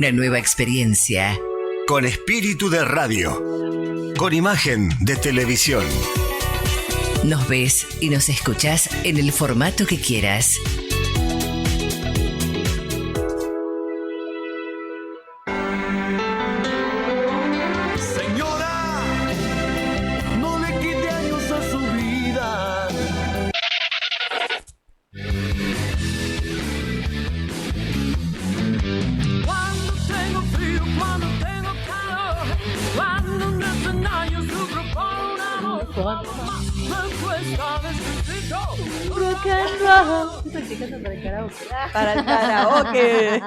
Una nueva experiencia. Con espíritu de radio. Con imagen de televisión. Nos ves y nos escuchás en el formato que quieras. Señora, no le quite años a su vida. Cuando tengo frío, cuando tengo calor, cuando en el escenario sufro por un amor, me cuesta necesito Rock and roll. Estoy practicando para el karaoke. Para el karaoke.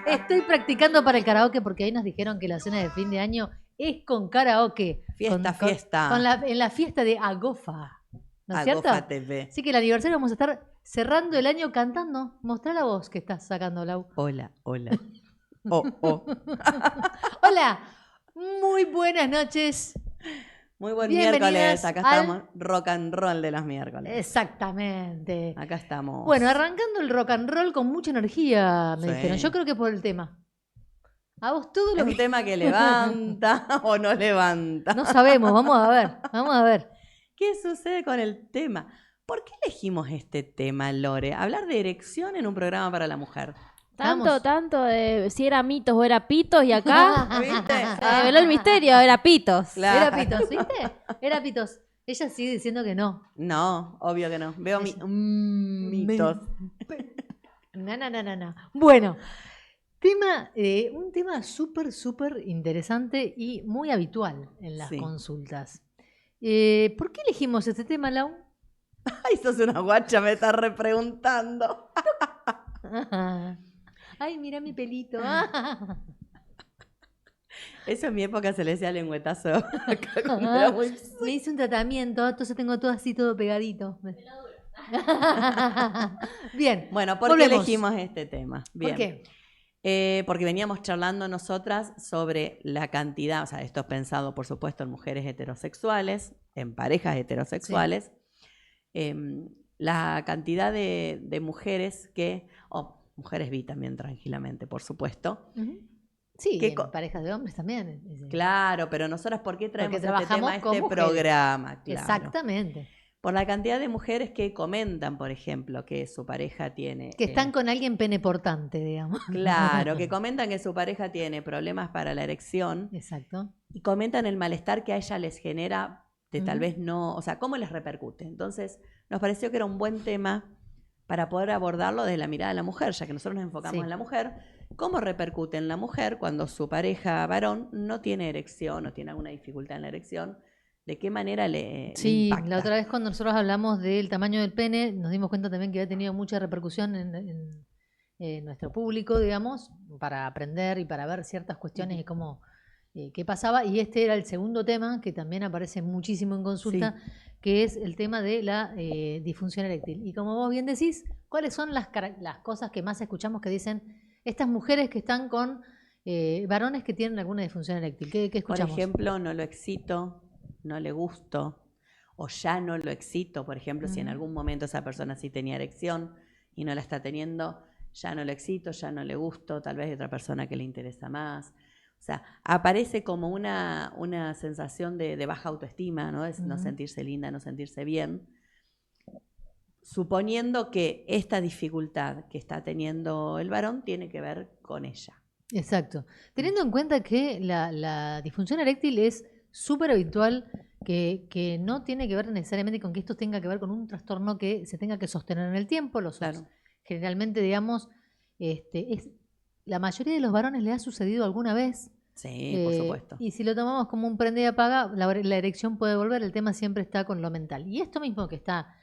Estoy practicando para el karaoke porque ahí nos dijeron que la cena de fin de año es con karaoke. Fiesta. En la fiesta de Agofa. ¿No es cierto? Agofa TV. Así que el aniversario vamos a estar cerrando el año cantando. Mostrá la voz que estás sacando, Lau. Hola. Oh. Hola, muy buenas noches. Muy buen Bienvenidas miércoles. Acá al- estamos. Rock and roll de los miércoles. Exactamente. Acá estamos. Bueno, arrancando el rock and roll con mucha energía, me Sí. dijeron. Yo creo que por el tema. A vos todo Es lo un que... tema que levanta o no levanta. No sabemos, vamos a ver, vamos a ver. ¿Qué sucede con el tema? ¿Por qué elegimos este tema, Lore? Hablar de erección en un programa para la mujer. Tanto de si era mitos o era pitos y acá ¿Viste? se reveló el misterio, era pitos. Claro. Era Pitos, ¿viste? Era Pitos. Ella sigue diciendo que no. No, obvio que no. Veo mitos. No. Bueno, un tema súper interesante y muy habitual en las Sí. consultas. ¿Por qué elegimos este tema, Lau? Ay, sos una guacha, me estás repreguntando. Ay, mira mi pelito. Eso en mi época se le decía lengüetazo. Acá cuando era muy- Me hice un tratamiento, entonces tengo todo así, todo pegadito. Bien. Bueno, ¿por qué Volvemos. elegimos este tema? Bien. ¿Por qué? Porque veníamos charlando nosotras sobre la cantidad, o sea, esto es pensado, por supuesto, en mujeres heterosexuales, en parejas heterosexuales, la cantidad de mujeres que, o mujeres bi también tranquilamente, por supuesto. Ujú. Sí, ¿Qué en co- parejas de hombres también. Claro, pero nosotras, ¿por qué traemos este trabajamos tema a con este mujeres. programa? Claro. Exactamente. Por la cantidad de mujeres que comentan, por ejemplo, que su pareja tiene... Que están con alguien peneportante, digamos. Claro, que comentan que su pareja tiene problemas para la erección Exacto. y comentan el malestar que a ella les genera de tal Ujú. vez no, o sea, cómo les repercute. Entonces, nos pareció que era un buen tema para poder abordarlo desde la mirada de la mujer, ya que nosotros nos enfocamos Sí. en la mujer, cómo repercute en la mujer cuando su pareja varón no tiene erección o tiene alguna dificultad en la erección, de qué manera le Sí, impacta. la otra vez cuando nosotros hablamos del tamaño del pene, nos dimos cuenta también que había tenido mucha repercusión en nuestro público, digamos, para aprender y para ver ciertas cuestiones y cómo, qué pasaba. Y este era el segundo tema que también aparece muchísimo en consulta, que es el tema de la disfunción eréctil. Y como vos bien decís, ¿cuáles son las cosas que más escuchamos que dicen estas mujeres que están con varones que tienen alguna disfunción eréctil? ¿Qué Por escuchamos? ejemplo, no lo excito, no le gusto, o ya no lo excito. Por ejemplo, si en Ujú. algún momento esa persona sí tenía erección y no la está teniendo, ya no lo excito, ya no le gusto, tal vez hay otra persona que le interesa más. O sea, aparece como una sensación de baja autoestima, ¿no? Es no Ujú. sentirse linda, no sentirse bien. Suponiendo que esta dificultad que está teniendo el varón tiene que ver con ella. Exacto. Teniendo en cuenta que la disfunción eréctil es súper habitual, que no tiene que ver necesariamente con que esto tenga que ver con un trastorno que se tenga que sostener en el tiempo. Claro. Generalmente, digamos, la mayoría de los varones le ha sucedido alguna vez. Sí, por supuesto. Y si lo tomamos como un prende y apaga, la erección puede volver. El tema siempre está con lo mental. Y esto mismo que está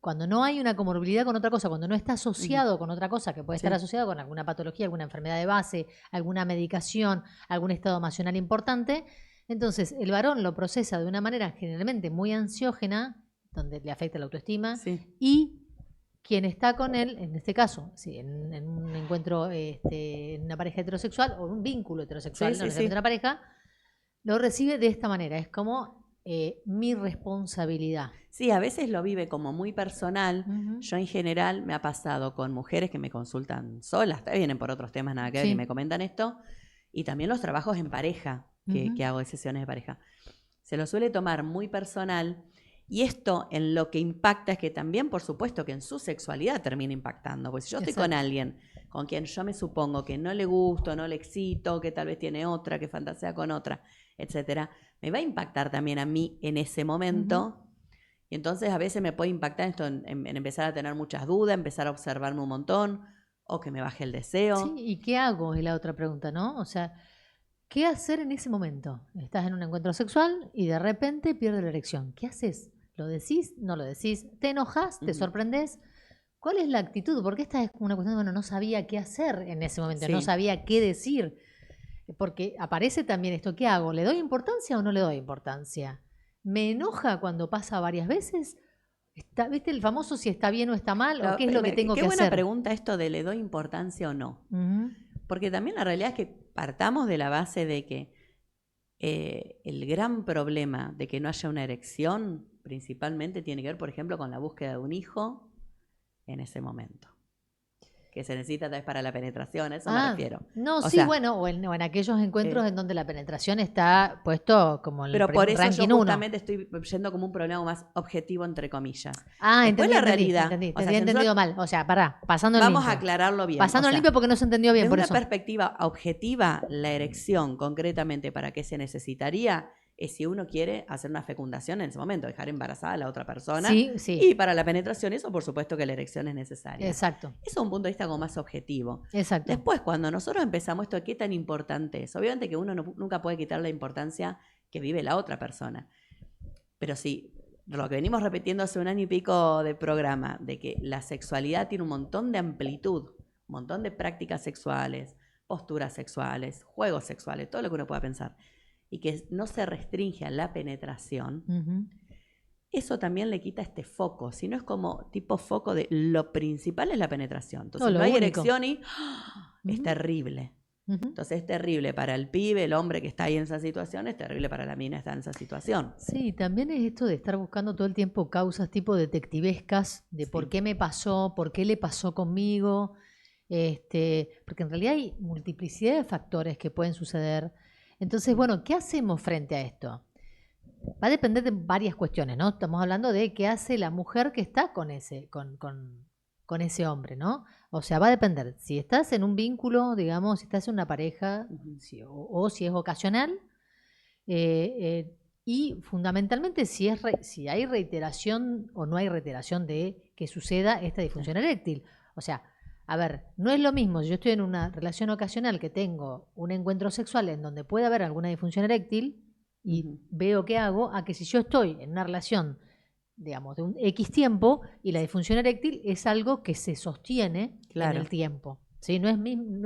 cuando no hay una comorbilidad con otra cosa, cuando no está asociado con otra cosa, que puede estar Sí. asociado con alguna patología, alguna enfermedad de base, alguna medicación, algún estado emocional importante, entonces el varón lo procesa de una manera generalmente muy ansiógena, donde le afecta la autoestima, Sí. y quien está con él, en este caso, sí, en un encuentro, en una pareja heterosexual o en un vínculo heterosexual, Sí, no sí, necesariamente sí. una pareja, lo recibe de esta manera. Es como mi responsabilidad. Sí, a veces lo vive como muy personal. Ujú. Yo en general me ha pasado con mujeres que me consultan solas, vienen por otros temas nada que ver Sí. y me comentan esto, y también los trabajos en pareja, que, Ujú. que hago de sesiones de pareja. Se lo suele tomar muy personal y esto en lo que impacta es que también, por supuesto, que en su sexualidad termina impactando. Pues si yo estoy con Exacto. alguien con quien yo me supongo que no le gusto, no le excito, que tal vez tiene otra, que fantasea con otra, etcétera, me va a impactar también a mí en ese momento. Y entonces a veces me puede impactar esto en empezar a tener muchas dudas, empezar a observarme un montón, o que me baje el deseo. Sí, ¿y qué hago? Es la otra pregunta, ¿no? O sea, ¿qué hacer en ese momento? Estás en un encuentro sexual y de repente pierdes la erección. ¿Qué haces? ¿Lo decís? ¿No lo decís? ¿Te enojas? ¿Te Ujú. sorprendes? ¿Cuál es la actitud? Porque esta es una cuestión de, bueno, no sabía qué hacer en ese momento, no Sí. sabía qué decir. Porque aparece también esto, ¿qué hago? ¿Le doy importancia o no le doy importancia? ¿Me enoja cuando pasa varias veces? ¿Viste el famoso si está bien o está mal? ¿O qué es lo que tengo Qué que buena hacer? pregunta esto de le doy importancia o no. Ujú. Porque también la realidad es que partamos de la base de que el gran problema de que no haya una erección principalmente tiene que ver, por ejemplo, con la búsqueda de un hijo en ese momento. Que se necesita tal vez para la penetración, a eso me refiero. No, O sí, sea, bueno, o en aquellos encuentros en donde la penetración está puesto como en el pero por eso yo ranking 1. justamente estoy yendo como un problema más objetivo, entre comillas. Ah, Después entendí, la entendí, realidad, entendí. o Te sea, había si entendido nosotros- mal. O sea, pará, pasando el Vamos limpio. a aclararlo bien. Pasando o el sea, limpio porque no se entendió bien, desde por una eso. perspectiva objetiva, la erección concretamente para qué se necesitaría es si uno quiere hacer una fecundación en ese momento, dejar embarazada a la otra persona. Sí, sí. Y para la penetración, eso por supuesto que la erección es necesaria. Exacto, Eso es un punto de vista como más objetivo. exacto. Después, cuando nosotros empezamos esto, ¿qué tan importante es? Obviamente que uno nunca puede quitar la importancia que vive la otra persona. Pero sí, lo que venimos repitiendo hace un año y pico de programa, de que la sexualidad tiene un montón de amplitud, un montón de prácticas sexuales, posturas sexuales, juegos sexuales, todo lo que uno pueda pensar, y que no se restringe a la penetración, Ujú. eso también le quita este foco. Si no es como tipo foco de lo principal es la penetración. Entonces No, lo no hay único. erección y es Ujú. terrible. Ujú. Entonces es terrible para el pibe, el hombre que está ahí en esa situación, es terrible para la mina que está en esa situación. Sí, también es esto de estar buscando todo el tiempo causas tipo detectivescas de Sí. por qué me pasó, por qué le pasó conmigo, porque en realidad hay multiplicidad de factores que pueden suceder. Entonces, bueno, ¿qué hacemos frente a esto? Va a depender de varias cuestiones, ¿no? Estamos hablando de qué hace la mujer que está con ese hombre, ¿no? O sea, va a depender. Si estás en un vínculo, digamos, si estás en una pareja, Ujú. o si es ocasional, y fundamentalmente si hay reiteración o no hay reiteración de que suceda esta disfunción eréctil. O sea, a ver, no es lo mismo si yo estoy en una relación ocasional que tengo un encuentro sexual en donde puede haber alguna disfunción eréctil y Ujú. veo qué hago, a que si yo estoy en una relación, digamos, de un X tiempo y la disfunción eréctil es algo que se sostiene Claro. en el tiempo. ¿Sí? No es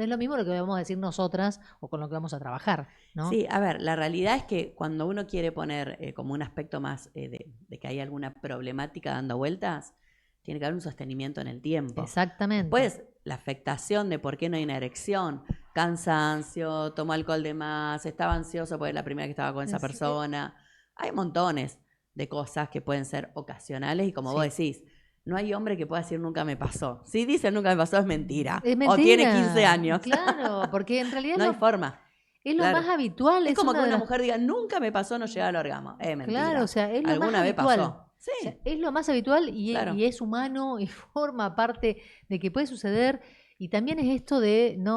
lo mismo lo que vamos a decir nosotras o con lo que vamos a trabajar, ¿no? Sí, a ver, la realidad es que cuando uno quiere poner como un aspecto más de que hay alguna problemática dando vueltas, tiene que haber un sostenimiento en el tiempo. Exactamente. Después, la afectación de por qué no hay una erección, cansancio, tomó alcohol de más, estaba ansioso porque es la primera que estaba con esa Sí. persona. Hay montones de cosas que pueden ser ocasionales y como Sí. vos decís, no hay hombre que pueda decir nunca me pasó. Si dice nunca me pasó es mentira. Es O tiene mentira. 15 años. Claro, porque en realidad No hay forma. es lo claro. más habitual. Es como que una de una las- mujer diga nunca me pasó no llegar al orgasmo. Es mentira. Claro, o sea, es lo Alguna más vez habitual. pasó. Sí. O sea, es lo más habitual Claro. y es humano y forma parte de que puede suceder. Y también es esto de no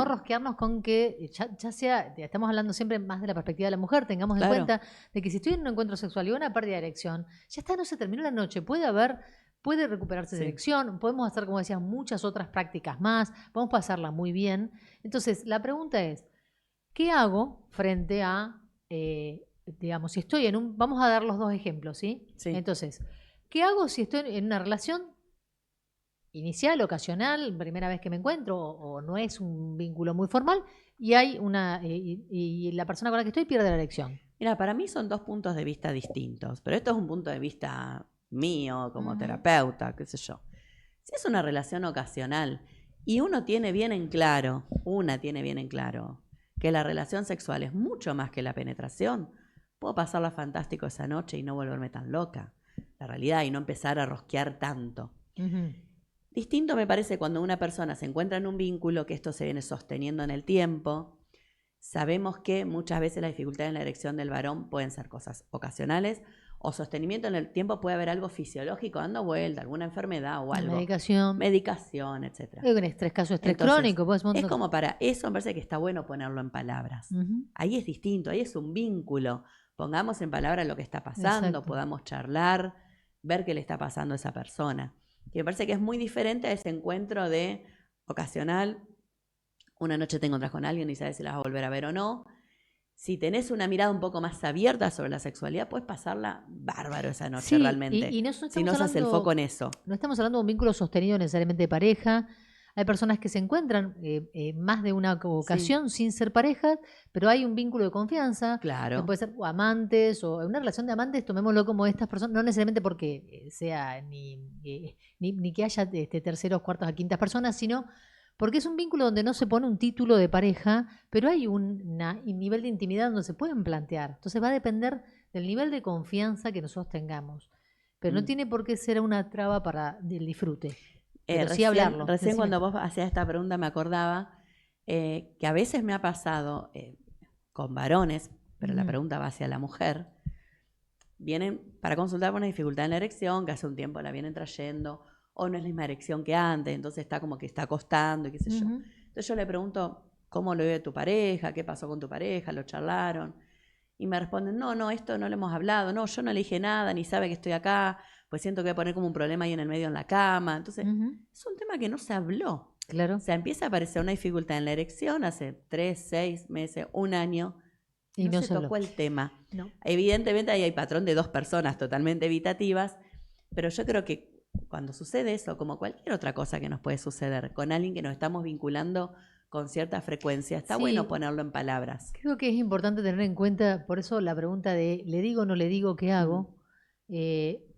rosquearnos con que, ya sea, estamos hablando siempre más de la perspectiva de la mujer, tengamos en Claro. cuenta de que si estoy en un encuentro sexual y una pérdida de erección, ya está, no se terminó la noche, puede recuperarse esa Sí. erección, podemos hacer, como decías, muchas otras prácticas más, podemos pasarla muy bien. Entonces, la pregunta es, ¿qué hago frente a, digamos, si estoy vamos a dar los dos ejemplos, ¿sí? Sí. Entonces, ¿qué hago si estoy en una relación inicial, ocasional, primera vez que me encuentro, o no es un vínculo muy formal, y hay y la persona con la que estoy pierde la erección? Mira, para mí son dos puntos de vista distintos, pero esto es un punto de vista mío como Ujú. terapeuta, qué sé yo. Si es una relación ocasional y una tiene bien en claro que la relación sexual es mucho más que la penetración, puedo pasarla fantástico esa noche y no volverme tan loca. La realidad, y no empezar a rosquear tanto. Ujú. Distinto me parece cuando una persona se encuentra en un vínculo, que esto se viene sosteniendo en el tiempo. Sabemos que muchas veces la dificultad en la erección del varón pueden ser cosas ocasionales o sostenimiento en el tiempo, puede haber algo fisiológico dando vuelta, alguna enfermedad o algo. Medicación. Etcétera. En estrés, caso de estrés Entonces, crónico. Pues, es como para eso, me parece que está bueno ponerlo en palabras. Ujú. Ahí es distinto, ahí es un vínculo. Pongamos en palabras lo que está pasando, Exacto. podamos charlar, ver qué le está pasando a esa persona. Que me parece que es muy diferente a ese encuentro de ocasional, una noche te encontrás con alguien y sabes si la vas a volver a ver o no. Si tenés una mirada un poco más abierta sobre la sexualidad, puedes pasarla bárbaro esa noche Sí, realmente. y no si estamos no se hace el hablando- foco en eso. No estamos hablando de un vínculo sostenido necesariamente de pareja. Hay personas que se encuentran más de una ocasión sin ser parejas, pero hay un vínculo de confianza. Que Claro. puede ser o amantes o una relación de amantes, tomémoslo como estas personas, no necesariamente porque sea ni que haya terceros, cuartos a quintas personas, sino porque es un vínculo donde no se pone un título de pareja, pero hay un nivel de intimidad donde se pueden plantear. Entonces va a depender del nivel de confianza que nosotros tengamos. Pero no Mm. tiene por qué ser una traba para el disfrute. Pero sí Recién, hablarlo. recién Decime. cuando vos hacías esta pregunta me acordaba que a veces me ha pasado con varones, pero la Ujú. pregunta va hacia la mujer, vienen para consultar por una dificultad en la erección, que hace un tiempo la vienen trayendo, o no es la misma erección que antes, entonces está como que está costando y qué sé yo. Ujú. Entonces yo le pregunto, ¿cómo lo vive tu pareja? ¿Qué pasó con tu pareja? ¿Lo charlaron? Y me responden, no, esto no lo hemos hablado, no, yo no le dije nada, ni sabe que estoy acá, pues siento que voy a poner como un problema ahí en el medio en la cama. Entonces, Ujú. es un tema que no se habló. Claro. O sea, empieza a aparecer una dificultad en la erección hace 3, 6 meses, un año, Y no no se se habló. tocó el tema. No. Evidentemente ahí hay patrón de 2 personas totalmente evitativas, pero yo creo que cuando sucede eso, como cualquier otra cosa que nos puede suceder, con alguien que nos estamos vinculando con cierta frecuencia, está Sí. bueno ponerlo en palabras. Creo que es importante tener en cuenta, por eso la pregunta de ¿le digo o no le digo qué hago?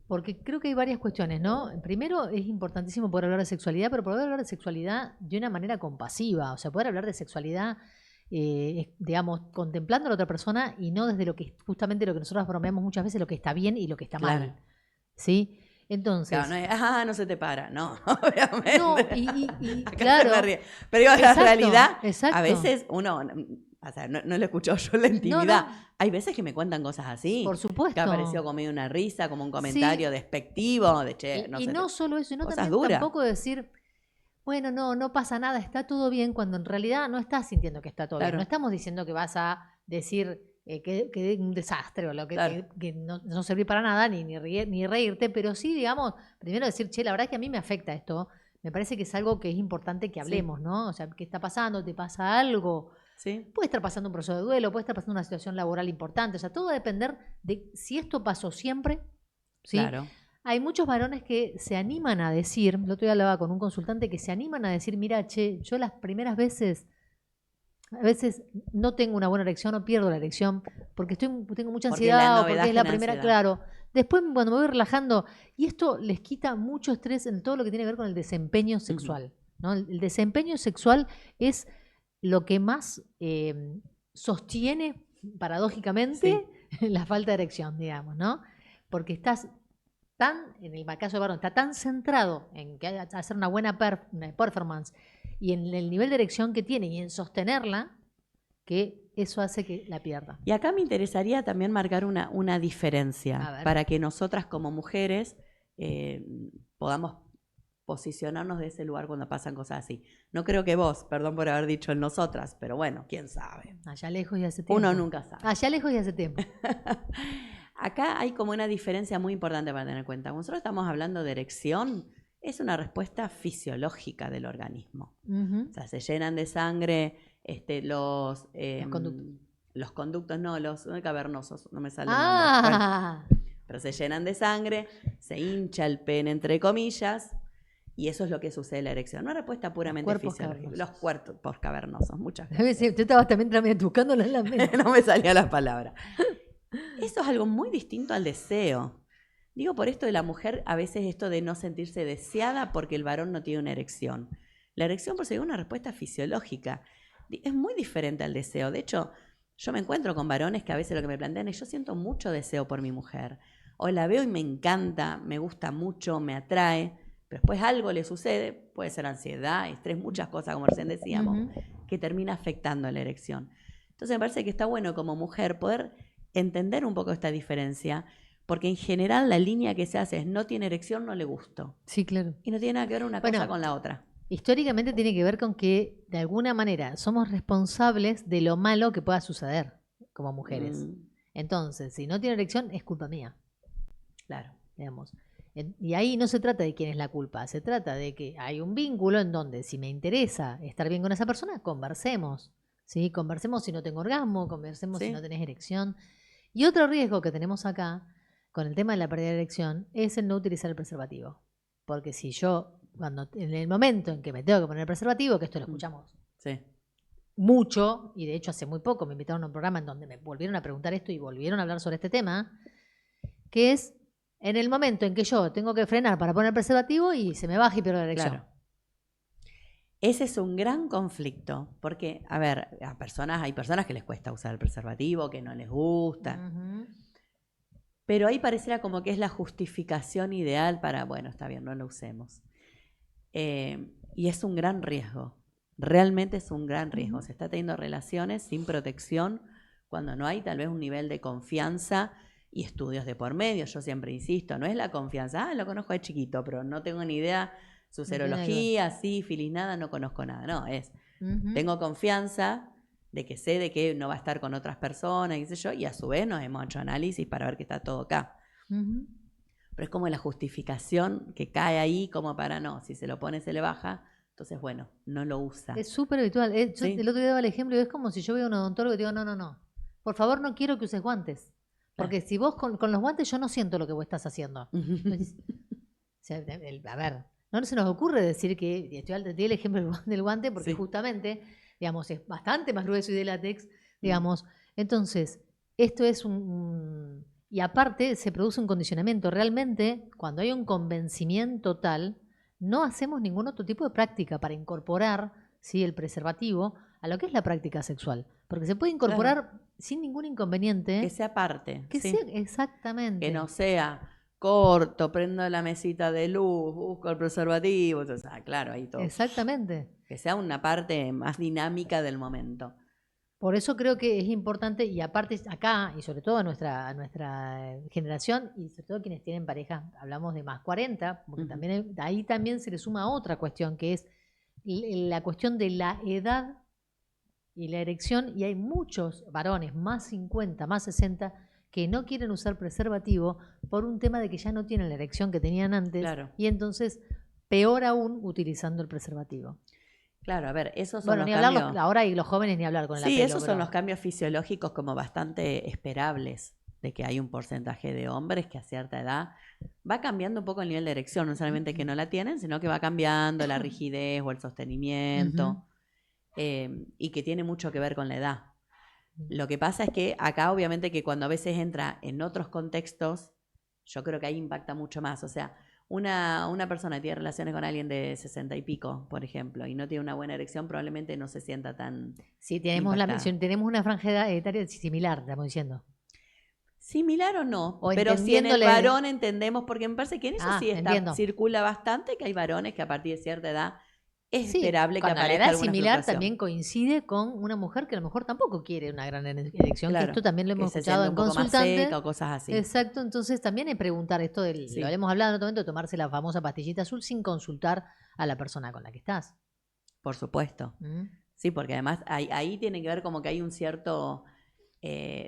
Porque creo que hay varias cuestiones, ¿no? Primero, es importantísimo poder hablar de sexualidad, pero poder hablar de sexualidad de una manera compasiva, o sea, poder hablar de sexualidad, digamos, contemplando a la otra persona y no desde lo que justamente lo que nosotros bromeamos muchas veces, lo que está bien y lo que está Claro. mal. ¿Sí? Entonces, Claro, no es, no se te para, no, obviamente. no, Acá claro, se me ríe. Pero digo, la exacto, realidad, exacto. a veces uno, o sea, no lo he escuchado yo en la intimidad. no. Hay veces que me cuentan cosas así. Por supuesto. Que ha parecido como medio una risa, como un comentario despectivo, de che, no y sé. no solo eso, sino cosas también duras. tampoco decir, bueno, no pasa nada, está todo bien, cuando en realidad no estás sintiendo que está todo bien. Claro. No estamos diciendo que vas a decir que un desastre o lo que, Claro. que no servir para nada, ni reírte, pero sí, digamos, primero decir, che, la verdad es que a mí me afecta esto. Me parece que es algo que es importante que hablemos, ¿no? O sea, ¿qué está pasando? ¿Te pasa algo? Sí, Puede estar pasando un proceso de duelo, puede estar pasando una situación laboral importante. O sea, todo va a depender de si esto pasó siempre, ¿sí? claro. Hay muchos varones que se animan a decir, el otro día hablaba con un consultante que se animan a decir, mira, che, yo las primeras veces, a veces no tengo una buena erección o pierdo la erección porque tengo mucha Porque la ansiedad o novedad porque es la genera primera, ansiedad. claro. Después, cuando me voy relajando, y esto les quita mucho estrés en todo lo que tiene que ver con el desempeño sexual, ¿no? El desempeño sexual es lo que más sostiene, paradójicamente, la falta de erección, digamos, ¿no? Porque estás en el caso de varón, está tan centrado en que hacer una buena performance y en el nivel de erección que tiene y en sostenerla, que eso hace que la pierda. Y acá me interesaría también marcar una A diferencia ver. para que nosotras como mujeres podamos posicionarnos de ese lugar cuando pasan cosas así. No creo que vos, perdón por haber dicho en nosotras, pero bueno, quién sabe. Allá lejos y hace tiempo. Uno nunca sabe. Allá lejos y hace tiempo. Acá hay como una diferencia muy importante para tener en cuenta. Cuando nosotros estamos hablando de erección, es una respuesta fisiológica del organismo. Ujú. O sea, se llenan de sangre los conductos. los conductos, no, los cavernosos, no me sale el nombre. Bueno, Ah, pero se llenan de sangre, se hincha el pene entre comillas, y eso es lo que sucede en la erección. Una respuesta puramente cuerpos fisiológica. cavernosos. Los cuerpos cavernosos, muchas a gracias. veces tú estabas también buscándola en la mente. No me salía la palabra. Eso es algo muy distinto al deseo. Digo por esto de la mujer, a veces esto de no sentirse deseada porque el varón no tiene una erección. La erección por sí es una respuesta fisiológica. Es muy diferente al deseo. De hecho, yo me encuentro con varones que a veces lo que me plantean es: yo siento mucho deseo por mi mujer, o la veo y me encanta, me gusta mucho, me atrae, pero después algo le sucede, puede ser ansiedad, estrés, muchas cosas, como recién decíamos, Ujú. que termina afectando la erección. Entonces me parece que está bueno como mujer poder entender un poco esta diferencia, porque en general la línea que se hace es: no tiene erección, no le gusto. Sí, claro. Y no tiene nada que ver una Bueno, cosa con la otra. históricamente tiene que ver con que, de alguna manera, somos responsables de lo malo que pueda suceder como mujeres. Entonces, si no tiene erección, es culpa mía, Claro. digamos. Y ahí no se trata de quién es la culpa, se trata de que hay un vínculo en donde si me interesa estar bien con esa persona, conversemos. ¿Sí? Conversemos si no tengo orgasmo, conversemos si Sí. no tenés erección. Y otro riesgo que tenemos acá con el tema de la pérdida de erección es el no utilizar el preservativo. Porque si yo, en el momento en que me tengo que poner el preservativo, que esto lo escuchamos Sí. mucho, y de hecho hace muy poco me invitaron a un programa en donde me volvieron a preguntar esto y volvieron a hablar sobre este tema, que es en el momento en que yo tengo que frenar para poner el preservativo y se me baja y pierdo la erección. Claro. Ese es un gran conflicto, porque, a ver, hay personas que les cuesta usar el preservativo, que no les gusta, Ujú. pero ahí pareciera como que es la justificación ideal para, bueno, está bien, no lo usemos. Y es un gran riesgo, realmente es un gran riesgo. Se está teniendo relaciones sin protección cuando no hay tal vez un nivel de confianza y estudios de por medio. Yo siempre insisto, no es la confianza: lo conozco de chiquito, pero no tengo ni idea su No tiene serología, sífilis, nada, no conozco nada. No, Ujú. tengo confianza de que sé de que no va a estar con otras personas, qué sé yo, y a su vez nos hemos hecho análisis para ver que está todo acá. Ujú. Pero es como la justificación que cae ahí como para: no, si se lo pone se le baja, entonces bueno, no lo usa. Es súper habitual. Yo Sí. el otro día daba el ejemplo y es como si yo veo a un odontólogo y digo, no. Por favor, no quiero que uses guantes. Porque si vos con los guantes yo no siento lo que vos estás haciendo. Entonces, o sea, a ver, no se nos ocurre decir que, y te di el ejemplo del guante porque Sí. justamente, digamos, es bastante más grueso y de látex, digamos. Entonces, esto es y aparte se produce un condicionamiento. Realmente, cuando hay un convencimiento tal, no hacemos ningún otro tipo de práctica para incorporar, ¿sí?, el preservativo a lo que es la práctica sexual. Porque se puede incorporar sin ningún inconveniente. Que sea parte. Que sí. sea, exactamente. Que no sea corto, prendo la mesita de luz, busco el preservativo. Entonces, claro, ahí todo. Exactamente. Que sea una parte más dinámica del momento. Por eso creo que es importante, y aparte acá, y sobre todo a nuestra generación, y sobre todo quienes tienen pareja, hablamos de más 40, porque Ujú. también ahí también se le suma otra cuestión, que es la cuestión de la edad y la erección, y hay muchos varones, más 50, más 60, que no quieren usar preservativo por un tema de que ya no tienen la erección que tenían antes, Claro. y entonces, peor aún, utilizando el preservativo. Claro, a ver, esos son Bueno, los ni hablar, cambios. ahora y los jóvenes ni hablar con el Sí, apelo, esos son pero- los cambios fisiológicos como bastante esperables, de que hay un porcentaje de hombres que a cierta edad va cambiando un poco el nivel de erección, no solamente que no la tienen, sino que va cambiando la rigidez o el sostenimiento, y que tiene mucho que ver con la edad. Lo que pasa es que acá obviamente que cuando a veces entra en otros contextos, yo creo que ahí impacta mucho más. O sea, una persona que tiene relaciones con alguien de 60 y pico, por ejemplo, y no tiene una buena erección, probablemente no se sienta tan Sí, tenemos impactada. tenemos una franja etaria similar, estamos diciendo. Similar o no, O pero si en el entendiéndole- varón entendemos, porque me parece que en eso sí entiendo. circula bastante, que hay varones que a partir de cierta edad es Sí, esperable que cuando la aparezca edad alguna similar fluctuación. también coincide con una mujer que a lo mejor tampoco quiere una gran erección, Claro, que esto también lo que hemos se escuchado siente en un poco más consultantes. seca o cosas así. Exacto, entonces también es preguntar esto Sí. lo hemos hablado en otro momento, de tomarse la famosa pastillita azul sin consultar a la persona con la que estás. Por supuesto. ¿Mm? Sí, porque además ahí tiene que ver como que hay un cierto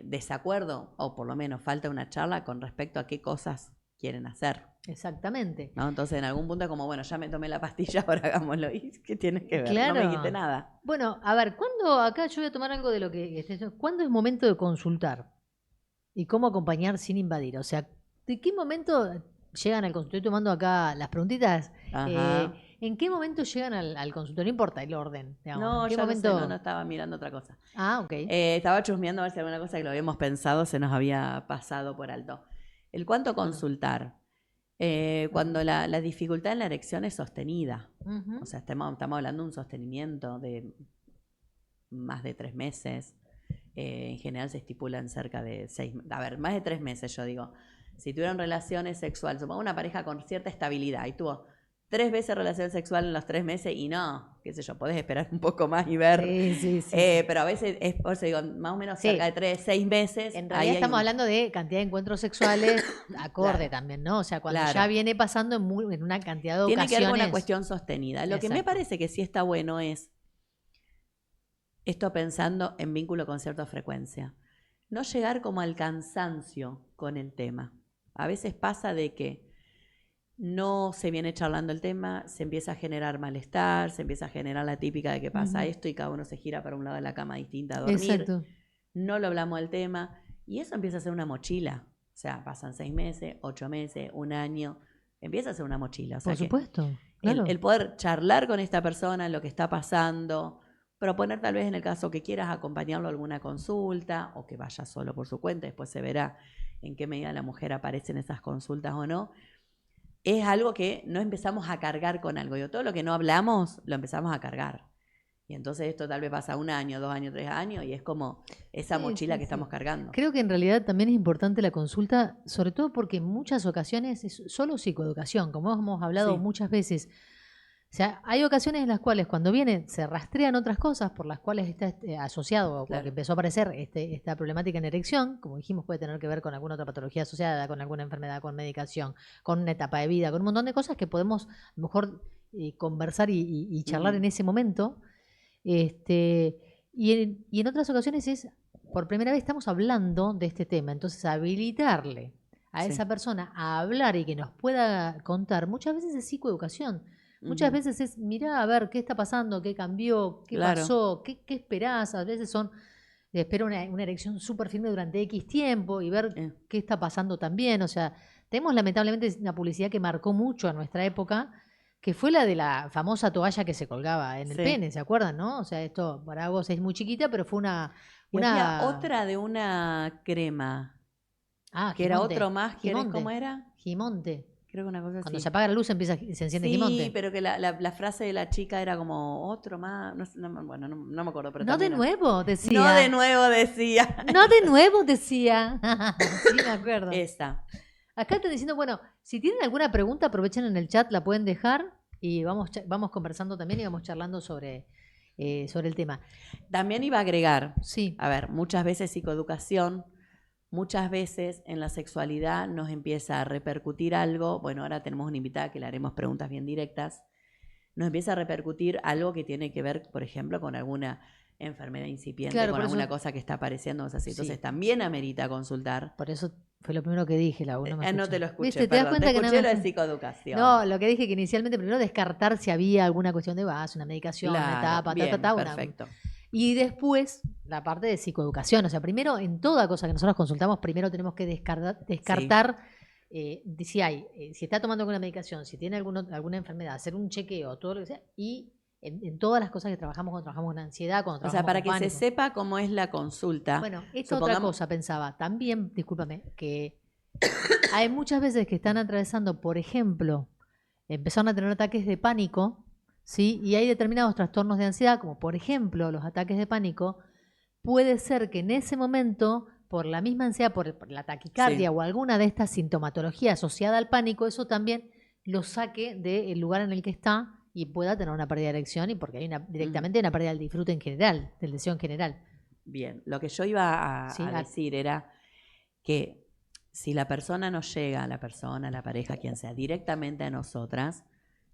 desacuerdo, o por lo menos falta una charla con respecto a qué cosas quieren hacer, Exactamente. ¿no? Entonces en algún punto es como, bueno, ya me tomé la pastilla, ahora hagámoslo. ¿Y qué tiene que ver? No Claro. me quité nada. Bueno, a ver, ¿cuándo, acá yo voy a tomar algo de lo que ¿cuándo es momento de consultar? ¿Y cómo acompañar sin invadir? O sea, ¿de qué momento llegan al consultorio? Estoy tomando acá las preguntitas. Ajá. ¿En qué momento llegan al consultorio? No importa el orden. Digamos. No, ¿En qué ya momento? lo sé, no estaba mirando otra cosa. Ah, ok. Estaba chusmeando a ver si alguna cosa que lo habíamos pensado se nos había pasado por alto. El cuánto consultar. Cuando la dificultad en la erección es sostenida. Ujú. O sea, estamos hablando de un sostenimiento de más de 3 meses. En general se estipulan cerca de más de 3 meses, yo digo. Si tuvieron relaciones sexuales, supongo una pareja con cierta estabilidad y tuvo 3 veces relación sexual en los 3 meses y no, qué sé yo, podés esperar un poco más y ver. Sí. Pero a veces, por eso digo, más o menos Sí. cerca de 3, 6 meses. En ahí realidad hay estamos hablando de cantidad de encuentros sexuales acorde Claro. también, ¿no? O sea, cuando Claro. ya viene pasando en una cantidad de Tiene que ver con una ocasiones. cuestión sostenida. Lo que me Exacto. parece que sí está bueno es esto pensando en vínculo con cierta frecuencia. No llegar como al cansancio con el tema. A veces pasa de que no se viene charlando el tema, se empieza a generar malestar, se empieza a generar la típica de que pasa Ujú. esto y cada uno se gira para un lado de la cama distinta a dormir. Exacto. No lo hablamos del tema y eso empieza a ser una mochila. O sea, pasan 6 meses, 8 meses, 1 año, empieza a ser una mochila. O sea Por que supuesto. Claro. el poder charlar con esta persona, lo que está pasando, proponer tal vez en el caso que quieras acompañarlo a alguna consulta o que vaya solo por su cuenta, después se verá en qué medida la mujer aparece en esas consultas o no. Es algo que no empezamos a cargar con algo. Todo lo que no hablamos, lo empezamos a cargar. Y entonces esto tal vez pasa 1 año, 2 años, 3 años y es como esa Sí, mochila sí, que sí. estamos cargando. Creo que en realidad también es importante la consulta, sobre todo porque en muchas ocasiones es solo psicoeducación, como hemos hablado Sí. muchas veces. O sea, hay ocasiones en las cuales cuando vienen se rastrean otras cosas por las cuales está asociado o Claro. porque empezó a aparecer esta problemática en erección, como dijimos, puede tener que ver con alguna otra patología asociada, con alguna enfermedad, con medicación, con una etapa de vida, con un montón de cosas que podemos a lo mejor conversar y charlar en ese momento. Y en otras ocasiones por primera vez estamos hablando de este tema, entonces habilitarle a Sí. esa persona a hablar y que nos pueda contar, muchas veces es psicoeducación. Muchas Ujú. veces es, mirá, a ver, ¿qué está pasando? ¿Qué cambió? ¿Qué Claro. pasó? ¿Qué esperás? A veces espero una erección súper firme durante X tiempo y ver qué está pasando también. O sea, tenemos lamentablemente una publicidad que marcó mucho a nuestra época, que fue la de la famosa toalla que se colgaba en el Sí. pene, ¿se acuerdan, no? O sea, esto para vos es muy chiquita, pero fue Y había otra de una crema, Ah, que era Gimonte. otro más, Gimonte. ¿cómo era? Gimonte. Creo que una cosa Cuando así. se apaga la luz se enciende Sí, Gimonte. pero que la frase de la chica era como otro más, no, sé, bueno, no me acuerdo. Pero No de también nuevo, decía. No de nuevo decía. No de nuevo, decía. Sí, me acuerdo. Esa. Acá están diciendo, bueno, si tienen alguna pregunta, aprovechen en el chat, la pueden dejar y vamos conversando también y vamos charlando sobre el tema. También iba a agregar, Sí. a ver, muchas veces psicoeducación, muchas veces en la sexualidad nos empieza a repercutir algo. Bueno, ahora tenemos una invitada que le haremos preguntas bien directas. Nos empieza a repercutir algo que tiene que ver, por ejemplo, con alguna enfermedad incipiente, Claro, con por eso- alguna cosa que está apareciendo. O sea, así. Entonces Sí. también amerita consultar. Por eso fue lo primero que dije, la uno me No escuchó. te lo escuché, ¿Viste? ¿Te das perdón, cuenta te que no escuché me- lo de psicoeducación. No, lo que dije que inicialmente primero descartar si había alguna cuestión de base, una medicación, una Claro, etapa, bien, una- perfecto. Y después la parte de psicoeducación. O sea, primero en toda cosa que nosotros consultamos, primero tenemos que descartar si está tomando alguna medicación, si tiene alguna enfermedad, hacer un chequeo, todo lo que sea, y en todas las cosas que trabajamos, cuando trabajamos con ansiedad, cuando O sea, trabajamos para con que se pánico. sepa cómo es la consulta. Bueno, esta otra supongamos- cosa pensaba, también, discúlpame, que hay muchas veces que están atravesando, por ejemplo, empezaron a tener ataques de pánico, ¿sí? Y hay determinados trastornos de ansiedad, como por ejemplo los ataques de pánico, puede ser que en ese momento, por la misma ansiedad, por la taquicardia Sí. o alguna de estas sintomatologías asociada al pánico, eso también lo saque del lugar en el que está y pueda tener una pérdida de erección y porque hay directamente una pérdida del disfrute en general, del deseo en general. Bien, lo que yo iba a Sí, decir era que si la persona nos llega, la pareja, quien sea, directamente a nosotras,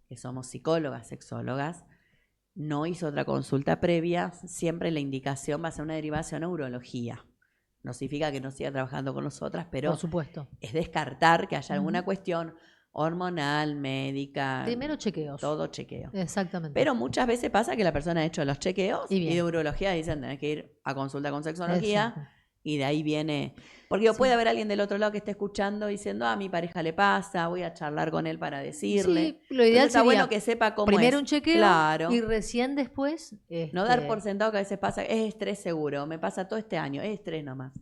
que somos psicólogas, sexólogas, no hizo otra consulta previa, siempre la indicación va a ser una derivación a urología. No significa que no siga trabajando con nosotras, pero Por supuesto. es descartar que haya alguna Ujú. cuestión hormonal, médica, Primero chequeos. todo chequeo. Exactamente. Pero muchas veces pasa que la persona ha hecho los chequeos Y y, bien. de urología dicen tenés que ir a consulta con sexología Exacto. y de ahí viene. Porque Sí. puede haber alguien del otro lado que esté escuchando diciendo, a mi pareja le pasa, voy a charlar con él para decirle. Sí, lo ideal Entonces está sería bueno que sepa cómo primero es. un chequeo Claro. y recién después No dar por sentado que a veces pasa, es estrés seguro, me pasa todo este año, es estrés nomás.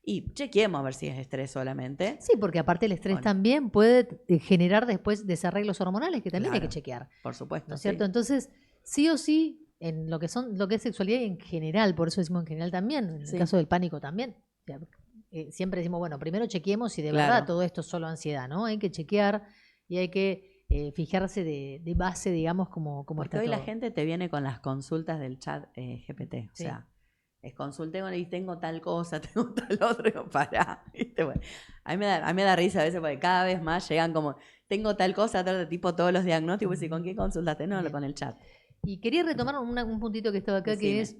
Y chequeemos a ver si es estrés solamente. Sí, porque aparte el estrés Bueno. también puede generar después desarreglos hormonales que también hay que Claro. chequear, Por supuesto. ¿no es sí. cierto? Entonces, sí o sí, en lo que es sexualidad y en general, por eso decimos en general también, en el Sí. caso del pánico también. O sea, siempre decimos, bueno, primero chequeemos si de Claro. verdad todo esto es solo ansiedad, ¿no? Hay que chequear y hay que fijarse de base, digamos, cómo Porque está hoy la todo. gente te viene con las consultas del chat GPT. O Sí. sea, consulté con él y tengo tal cosa, tengo tal otro, y digo, pará. ¿Viste? Bueno, a mí me da risa a veces porque cada vez más llegan como, tengo tal cosa, tal de tipo todos los diagnósticos, y ¿con quién consultaste? No, Bien. con el chat. Y quería retomar un puntito que estaba acá, Decime. que es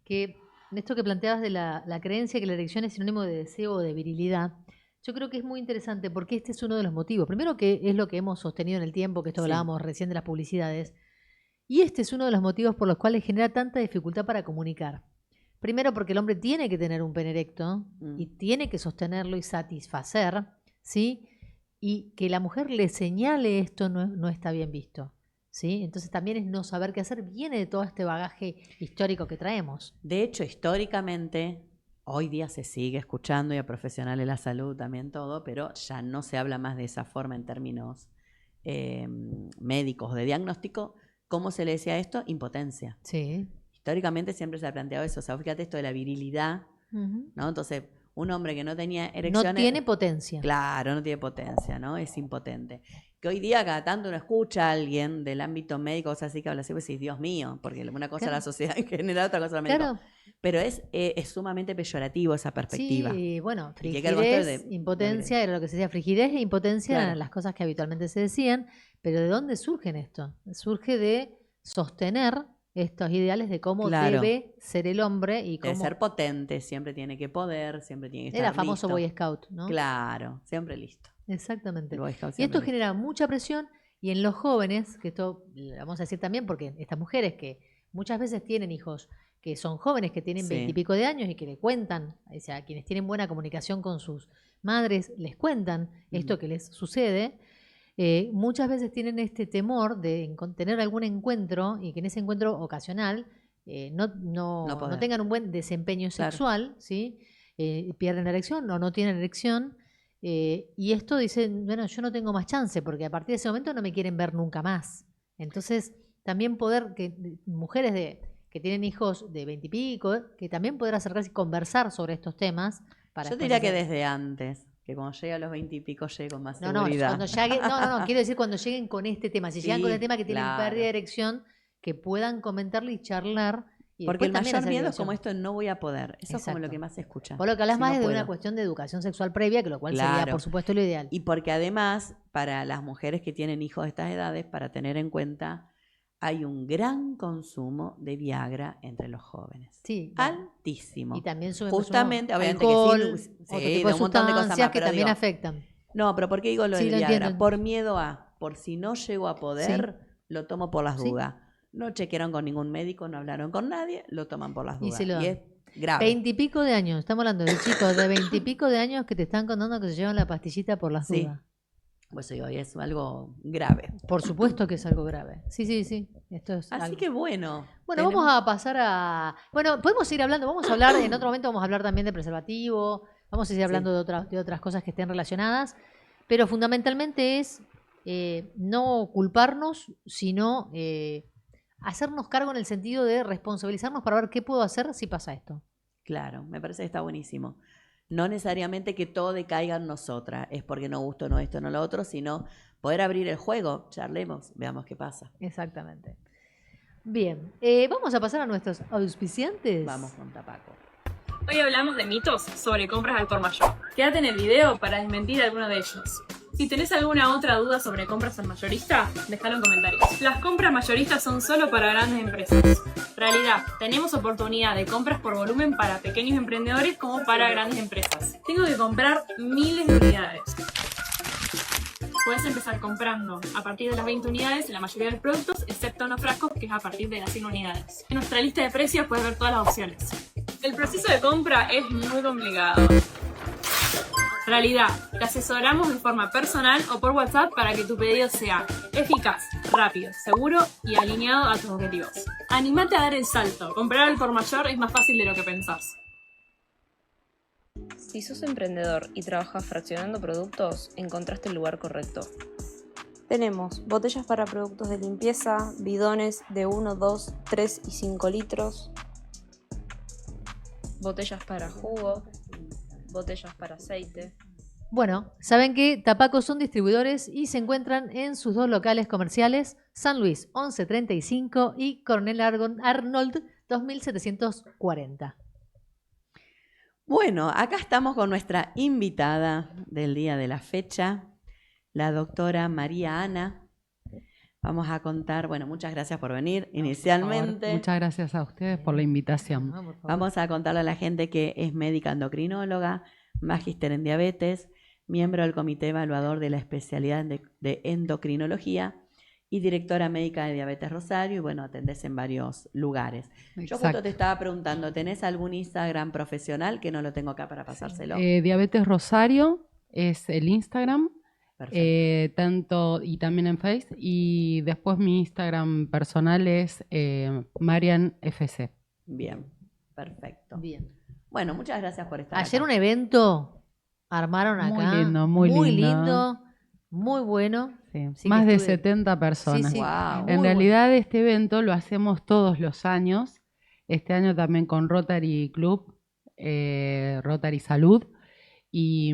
que en esto que planteabas de la creencia que la erección es sinónimo de deseo o de virilidad, yo creo que es muy interesante porque este es uno de los motivos. Primero que es lo que hemos sostenido en el tiempo, que esto Sí. hablábamos recién de las publicidades, y este es uno de los motivos por los cuales genera tanta dificultad para comunicar. Primero porque el hombre tiene que tener un pene erecto y tiene que sostenerlo y satisfacer, ¿sí? Y que la mujer le señale esto no está bien visto. ¿Sí? Entonces también es no saber qué hacer, viene de todo este bagaje histórico que traemos. De hecho, históricamente, hoy día se sigue escuchando y a profesionales de la salud también todo, pero ya no se habla más de esa forma en términos médicos de diagnóstico. ¿Cómo se le decía esto? Impotencia. Sí. Históricamente siempre se ha planteado eso. O sea, fíjate esto de la virilidad, ¿no? Entonces, un hombre que no tenía erecciones... No tiene potencia. Claro, no tiene potencia, ¿no? Es impotente. Que hoy día cada tanto uno escucha a alguien del ámbito médico, o sea, así que habla así, pues sí, Dios mío, porque una cosa es Claro. la sociedad en general, otra cosa es la médico. Claro, Pero es sumamente peyorativo esa perspectiva. sí, bueno, Y que hay que demostrar frigidez, de- impotencia, era lo que se decía, frigidez e impotencia Claro. eran las cosas que habitualmente se decían, pero ¿de dónde surgen esto? Surge de sostener estos ideales de cómo Claro. debe ser el hombre y Debe cómo ser potente, siempre tiene que poder, siempre tiene que era estar famoso listo. Boy Scout, ¿no? Claro, siempre listo. Exactamente. El Boy Scout Y siempre esto listo. genera mucha presión y en los jóvenes, que esto lo vamos a decir también porque estas mujeres que muchas veces tienen hijos que son jóvenes, que tienen Sí. 20 y pico de años y que le cuentan, o sea, quienes tienen buena comunicación con sus madres, les cuentan esto que les sucede, muchas veces tienen este temor de tener algún encuentro y que en ese encuentro ocasional No poder. no tengan un buen desempeño Claro. sexual, ¿sí? Pierden la erección o no tienen erección. Y esto dicen, bueno, yo no tengo más chance porque a partir de ese momento no me quieren ver nunca más. Entonces, también mujeres que tienen hijos de 20 y pico, que también poder acercarse y conversar sobre estos temas. Para Yo después diría que hacer- desde antes, que cuando llegue a los 20 y pico llegue con más No, no, seguridad. cuando llegue, no, quiero decir cuando lleguen con este tema. Si llegan con Sí, el tema que tienen claro. pérdida de erección, que puedan comentarle y charlar. Y Porque después el también mayor hacer miedo es diversión. como esto, no voy a poder. Eso es como lo Exacto. que más se escucha. Vos lo que hablas Si más no es de una puedo. cuestión de educación sexual previa, que lo cual sería, Claro. por supuesto, lo ideal. Y porque además, para las mujeres que tienen hijos de estas edades, para tener en cuenta, hay un gran consumo de Viagra entre los jóvenes. Sí, bueno. Altísimo. Y también suben Justamente, obviamente alcohol, que sí, otro sí, tipo de de un montón de cosas sustancias más, que pero también digo, afectan. No, pero ¿por qué digo lo Sí, del lo Viagra? entiendo. Por miedo por si no llego a poder, lo tomo por las Sí. dudas. No chequearon con ningún médico, no hablaron con nadie, lo toman por las Y dudas. se lo dan. es grave. 20 y pico de años, estamos hablando de chicos de 20 y pico de años que te están contando que se llevan la pastillita por las Sí. dudas. Pues digo, y es algo grave. Por supuesto que es algo grave. Sí. Esto es Así algo- que bueno. Bueno, vamos a pasar a... Bueno, podemos ir hablando, vamos a hablar, en otro momento vamos a hablar también de preservativo, vamos a seguir hablando de otras cosas que estén relacionadas, pero fundamentalmente es no culparnos, sino hacernos cargo en el sentido de responsabilizarnos para ver qué puedo hacer si pasa esto. Claro, me parece que está buenísimo. No necesariamente que todo decaiga en nosotras, es porque no gusto, no esto, no lo otro, sino poder abrir el juego, charlemos, veamos qué pasa. Exactamente. Bien, vamos a pasar a nuestros auspiciantes. Vamos con Tapaco. Hoy hablamos de mitos sobre compras al por mayor. Quédate en el video para desmentir alguno de ellos. Si tenés alguna otra duda sobre compras al mayorista, déjalo en comentarios. Las compras mayoristas son solo para grandes empresas. Realidad, tenemos oportunidad de compras por volumen para pequeños emprendedores como para grandes empresas. Tengo que comprar miles de unidades. Puedes empezar comprando a partir de las 20 unidades en la mayoría de los productos, excepto unos frascos que es a partir de las 100 unidades. En nuestra lista de precios puedes ver todas las opciones. El proceso de compra es muy complicado. Realidad, te asesoramos de forma personal o por WhatsApp para que tu pedido sea eficaz, rápido, seguro y alineado a tus objetivos. Anímate a dar el salto. Comprar al por mayor es más fácil de lo que pensás. Si sos emprendedor y trabajas fraccionando productos, encontraste el lugar correcto. Tenemos botellas para productos de limpieza, bidones de 1, 2, 3 y 5 litros, botellas para jugo, botellas para aceite. Bueno, saben que Tapaco son distribuidores y se encuentran en sus dos locales comerciales, San Luis 1135 y Coronel Arnold 2740. Bueno, acá estamos con nuestra invitada del día de la fecha, la doctora María Ana. Vamos a contar, bueno, muchas gracias por venir inicialmente. Muchas gracias a ustedes por la invitación. No, por favor. Vamos a contarle a la gente que es médica endocrinóloga, magíster en diabetes, miembro del comité evaluador de la especialidad de endocrinología y directora médica de Diabetes Rosario, y bueno, atendés en varios lugares. Yo justo te estaba preguntando, ¿tenés algún Instagram profesional? Que no lo tengo acá para pasárselo. Diabetes Rosario es el Instagram, Perfecto. tanto y también en Face, y después mi Instagram personal es Marian FC. Bien, perfecto. Bien. Bueno, muchas gracias por estar Ayer acá. un evento armaron acá. Muy lindo, lindo, muy bueno. Sí, Sí, más que de estuve- 70 personas. Sí, sí. Wow. En Muy realidad este evento lo hacemos todos los años, este año también con Rotary Club, Rotary Salud, y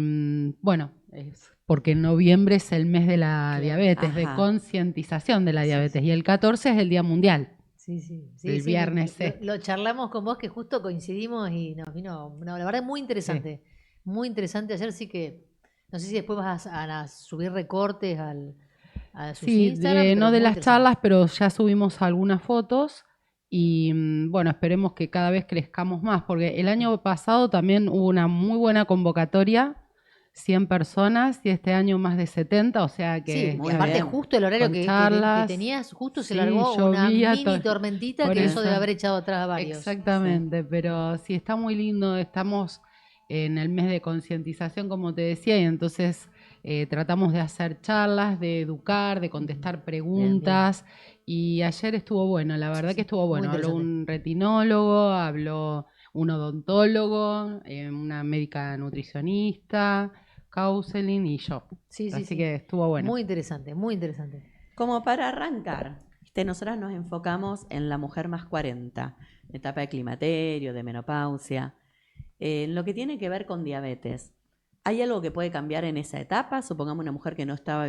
bueno, es porque en noviembre es el mes de la Claro. diabetes, de Ajá. concientización de la Sí, diabetes, sí. y el 14 es el Día Mundial. Sí, sí. El viernes, sí. Lo charlamos con vos, que justo coincidimos y nos vino. No, la verdad, muy interesante. Muy interesante. Ayer sí que. No sé si después vas a subir recortes a sus Sí, Instagram. pero no de muy las interesante. charlas, pero ya subimos algunas fotos y bueno, esperemos que cada vez crezcamos más, porque el año pasado también hubo una muy buena convocatoria, 100 personas, y este año más de 70, o sea que Sí, muy y aparte bien. justo el horario Con que charlas, tenías, justo se sí, largó una llovía mini todo. tormentita Por que eso debe eso. haber echado atrás a varios. Exactamente, pero sí está muy lindo, estamos en el mes de concientización, como te decía, y entonces tratamos de hacer charlas, de educar, de contestar preguntas, y ayer estuvo bueno, la verdad que estuvo muy bueno. Habló interesante. un retinólogo, habló un odontólogo, una médica nutricionista, counseling y yo. Sí, sí, Así sí. que estuvo bueno. Muy interesante, muy interesante. Como para arrancar, nosotras nos enfocamos en la mujer más 40, etapa de climaterio, de menopausia, en lo que tiene que ver con diabetes. ¿Hay algo que puede cambiar en esa etapa? Supongamos una mujer que no estaba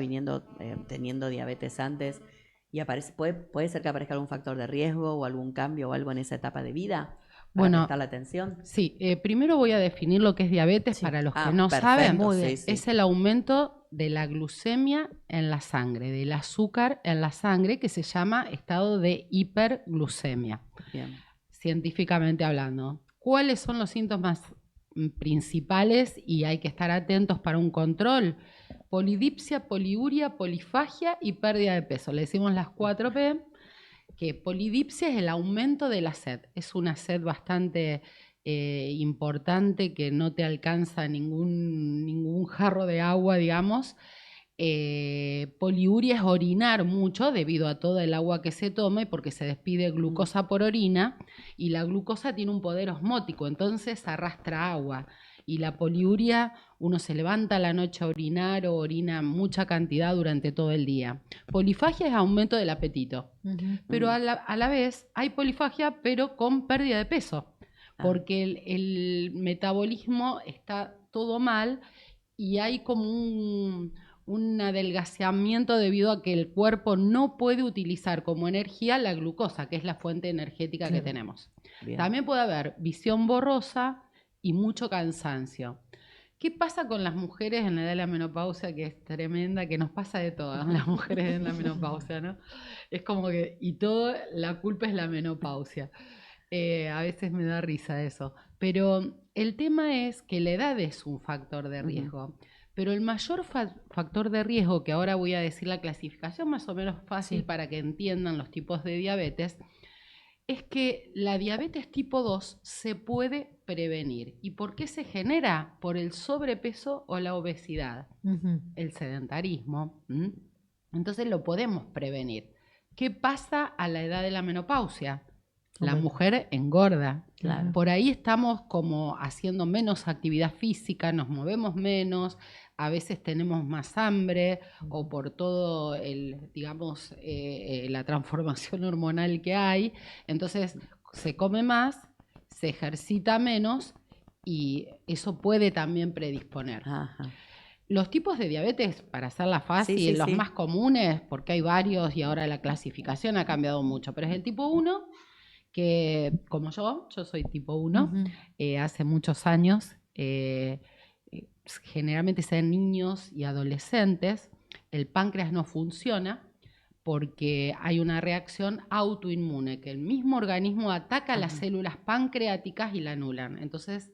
teniendo diabetes antes y puede ser que aparezca algún factor de riesgo o algún cambio o algo en esa etapa de vida para Bueno, prestar la atención. Sí, primero voy a definir lo que es diabetes Sí. para los que Ah, no perfecto, saben. Muy sí, bien. sí. Es el aumento de la glucemia en la sangre, del azúcar en la sangre, que se llama estado de hiperglucemia, Bien. científicamente hablando. ¿Cuáles son los síntomas principales y hay que estar atentos para un control? Polidipsia, poliuria, polifagia y pérdida de peso. Le decimos las 4P, que polidipsia es el aumento de la sed. Es una sed bastante importante que no te alcanza ningún jarro de agua, digamos. Poliuria es orinar mucho debido a todo el agua que se tome porque se despide glucosa por orina y la glucosa tiene un poder osmótico, entonces arrastra agua. Y la poliuria, uno se levanta a la noche a orinar o orina mucha cantidad durante todo el día. Polifagia es aumento del apetito, pero a la vez hay polifagia pero con pérdida de peso, porque el metabolismo está todo mal y hay como un adelgazamiento debido a que el cuerpo no puede utilizar como energía la glucosa, que es la fuente energética que tenemos. Bien. También puede haber visión borrosa y mucho cansancio. ¿Qué pasa con las mujeres en la edad de la menopausia, que es tremenda, que nos pasa de todas las mujeres en la menopausia, ¿no? Es como que, y todo, la culpa es la menopausia. A veces me da risa eso. Pero el tema es que la edad es un factor de riesgo. Pero el mayor factor de riesgo, que ahora voy a decir la clasificación más o menos fácil para que entiendan los tipos de diabetes, es que la diabetes tipo 2 se puede prevenir. ¿Y por qué se genera? Por el sobrepeso o la obesidad, el sedentarismo. Entonces lo podemos prevenir. ¿Qué pasa a la edad de la menopausia? La Bueno. mujer engorda. Claro. Por ahí estamos como haciendo menos actividad física, nos movemos menos, a veces tenemos más hambre o por todo digamos, la transformación hormonal que hay. Entonces se come más, se ejercita menos y eso puede también predisponer. Ajá. Los tipos de diabetes, para hacerla fácil, Sí, sí, los sí. más comunes, porque hay varios y ahora la clasificación ha cambiado mucho, pero es el tipo 1, que como yo soy tipo 1, Ujú. hace muchos años, generalmente se dan niños y adolescentes, el páncreas no funciona porque hay una reacción autoinmune, que el mismo organismo ataca las Ajá. células pancreáticas y la anulan. Entonces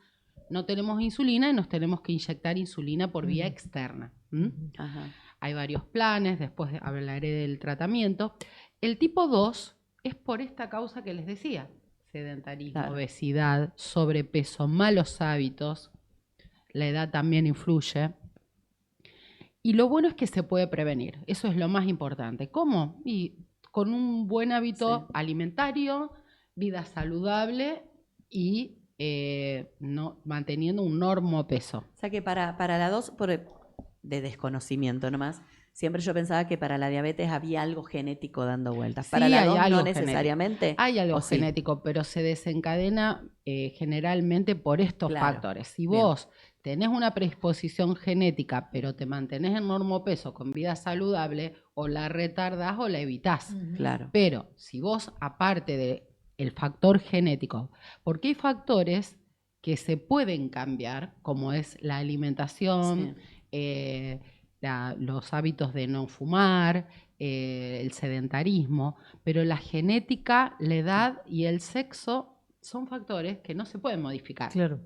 no tenemos insulina y nos tenemos que inyectar insulina por vía Ujú. externa. ¿m? Ajá. Hay varios planes, después hablaré del tratamiento. El tipo 2 es por esta causa que les decía: sedentarismo, Claro. obesidad, sobrepeso, malos hábitos. La edad también influye. Y lo bueno es que se puede prevenir. Eso es lo más importante. ¿Cómo? Y con un buen hábito Sí. alimentario, vida saludable y manteniendo un normopeso. O sea que para la 2, de desconocimiento nomás, siempre yo pensaba que para la diabetes había algo genético dando vueltas. Sí, Para la hay 2 algo no genético. necesariamente. Hay algo ¿o sí? genético, pero se desencadena generalmente por estos Claro, factores. Si bien. vos tenés una predisposición genética, pero te mantenés en normopeso con vida saludable, o la retardás o la evitás. Ujú. Claro. Pero si vos, aparte del factor genético, porque hay factores que se pueden cambiar, como es la alimentación, Sí. los hábitos de no fumar, el sedentarismo, pero la genética, la edad y el sexo son factores que no se pueden modificar. Claro.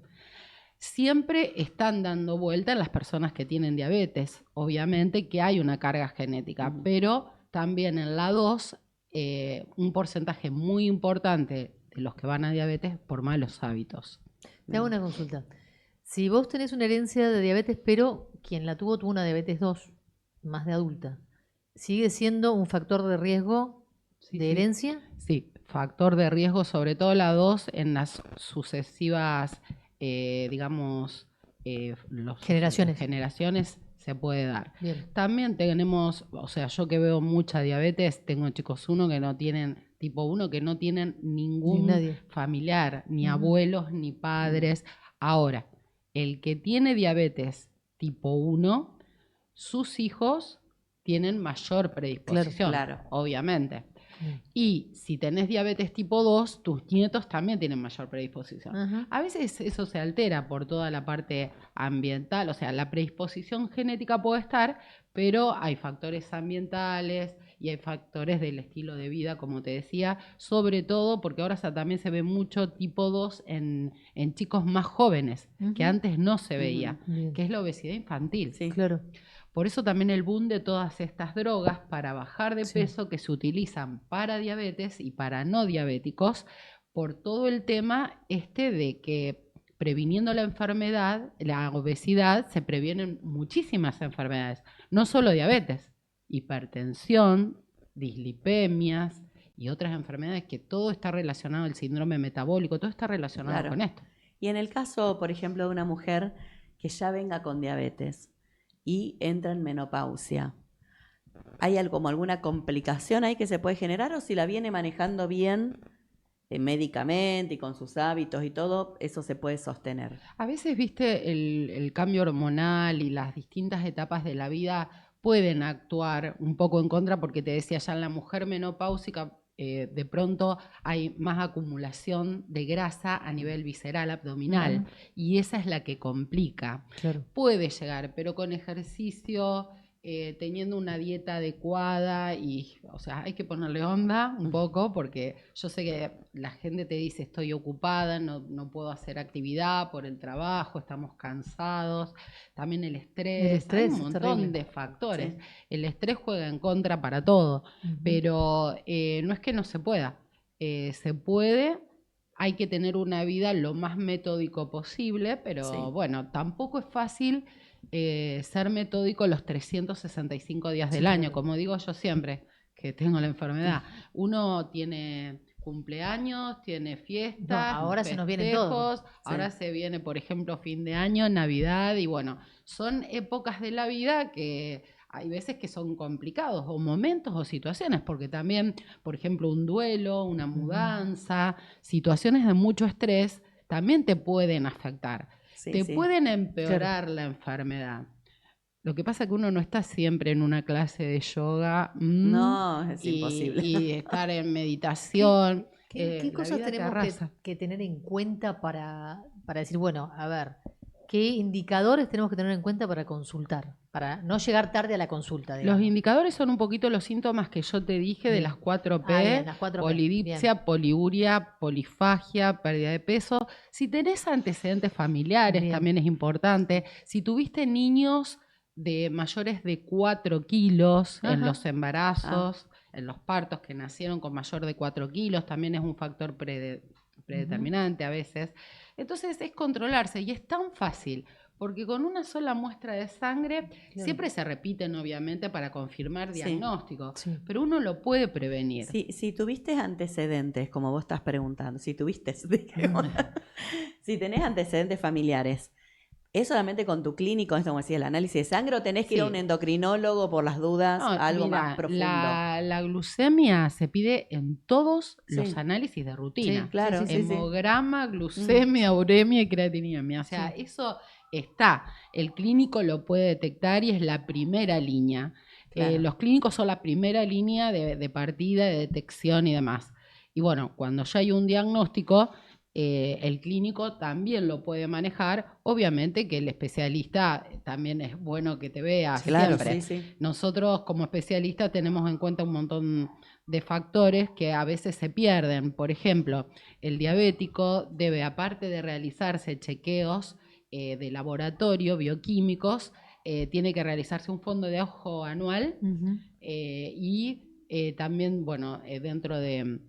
Siempre están dando vuelta en las personas que tienen diabetes. Obviamente que hay una carga genética, Ujú. pero también en la 2, un porcentaje muy importante de los que van a diabetes por malos hábitos. Te hago una consulta. Si vos tenés una herencia de diabetes, pero quien la tuvo una diabetes 2, más de adulta, ¿sigue siendo un factor de riesgo Sí, de sí. herencia? Sí, factor de riesgo, sobre todo la 2 en las sucesivas, digamos, generaciones se puede dar. Bien. También tenemos, o sea, yo que veo mucha diabetes, tengo chicos 1 que no tienen, tipo 1 que no tienen ningún nadie. familiar, ni Ujú. abuelos, ni padres. Ahora, el que tiene diabetes tipo 1, sus hijos tienen mayor predisposición, Claro. obviamente. Bien. Y si tenés diabetes tipo 2, tus nietos también tienen mayor predisposición. Ajá. A veces eso se altera por toda la parte ambiental, o sea, la predisposición genética puede estar, pero hay factores ambientales y hay factores del estilo de vida, como te decía, sobre todo porque ahora también se ve mucho tipo 2 en chicos más jóvenes, que Ujú. antes no se veía, Bien. que es la obesidad infantil. Sí. Claro. Por eso también el boom de todas estas drogas para bajar de Sí. peso que se utilizan para diabetes y para no diabéticos, por todo el tema de que previniendo la enfermedad, la obesidad, se previenen muchísimas enfermedades, no solo diabetes, hipertensión, dislipemias y otras enfermedades, que todo está relacionado, el síndrome metabólico, todo está relacionado Claro. con esto. Y en el caso, por ejemplo, de una mujer que ya venga con diabetes y entra en menopausia, ¿hay como alguna complicación ahí que se puede generar, o si la viene manejando bien médicamente y con sus hábitos y todo, eso se puede sostener? A veces, viste, el cambio hormonal y las distintas etapas de la vida pueden actuar un poco en contra, porque te decía, ya en la mujer menopáusica de pronto hay más acumulación de grasa a nivel visceral, abdominal, y esa es la que complica. Claro. Puede llegar, pero con ejercicio, teniendo una dieta adecuada y, o sea, hay que ponerle onda un poco, porque yo sé que la gente te dice estoy ocupada, no puedo hacer actividad por el trabajo, estamos cansados, también el estrés, hay un es montón terrible. de factores. Sí. El estrés juega en contra para todo, Ujú. pero no es que no se pueda, se puede. Hay que tener una vida lo más metódico posible, pero Sí. bueno, tampoco es fácil ser metódico los 365 días del Sí, año, claro. como digo yo siempre, que tengo la enfermedad. Uno tiene cumpleaños, tiene No, fiestas, ahora se nos viene todo. festejos, ahora se viene, por ejemplo, fin de año, Navidad, y bueno, son épocas de la vida que hay veces que son complicados, o momentos o situaciones, porque también, por ejemplo, un duelo, una mudanza, situaciones de mucho estrés, también te pueden afectar. Sí, Te sí. pueden empeorar la enfermedad. Lo que pasa es que uno no está siempre en una clase de yoga No, es imposible. y estar en meditación. ¿Qué La cosas vida te tenemos arrasa. que tener en cuenta para decir, bueno, a ver, qué indicadores tenemos que tener en cuenta para consultar? Para no llegar tarde a la consulta, Los digamos. indicadores son un poquito los síntomas que yo te dije de Bien. las 4P, Bien, las 4P, polidipsia, poliuria, polifagia, pérdida de peso. Si tenés antecedentes familiares, Bien. también es importante. Si tuviste niños de mayores de 4 kilos en Ajá. los embarazos, en los partos que nacieron con mayor de 4 kilos, también es un factor predeterminante a veces. Entonces es controlarse y es tan fácil. Porque con una sola muestra de sangre, siempre se repiten obviamente para confirmar Sí. diagnóstico, Sí. pero uno lo puede prevenir. Si tuviste antecedentes, como vos estás preguntando, si tuviste, dijimos, si tenés antecedentes familiares, ¿es solamente con tu clínico, esto como decía, el análisis de sangre, o tenés que ir a Sí. un endocrinólogo por las dudas, No, algo mira, más profundo? la glucemia se pide en todos los Sí. análisis de rutina. Sí, Claro, sí, sí. Hemograma, glucemia, uremia y creatinemia. O sea, eso está. El clínico lo puede detectar y es la primera línea. Claro. Los clínicos son la primera línea de partida, de detección y demás. Y bueno, cuando ya hay un diagnóstico, el clínico también lo puede manejar. Obviamente que el especialista también es bueno que te vea Claro, siempre. sí, sí. Nosotros como especialistas tenemos en cuenta un montón de factores que a veces se pierden. Por ejemplo, el diabético debe, aparte de realizarse chequeos de laboratorio, bioquímicos, tiene que realizarse un fondo de ojo anual y también, bueno, dentro de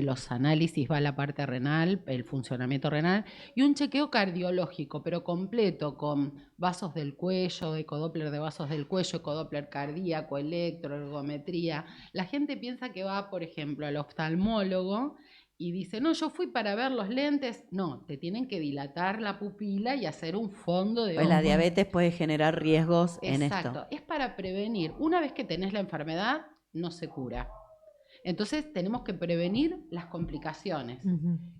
los análisis va la parte renal, el funcionamiento renal, y un chequeo cardiológico, pero completo, con vasos del cuello, ecodoppler de vasos del cuello, ecodoppler cardíaco, electro, ergometría. La gente piensa que va, por ejemplo, al oftalmólogo y dice, no, yo fui para ver los lentes. No, te tienen que dilatar la pupila y hacer un fondo de Pues la ojo. diabetes puede generar riesgos en Exacto, esto. es para prevenir. Una vez que tenés la enfermedad, no se cura. Entonces tenemos que prevenir las complicaciones,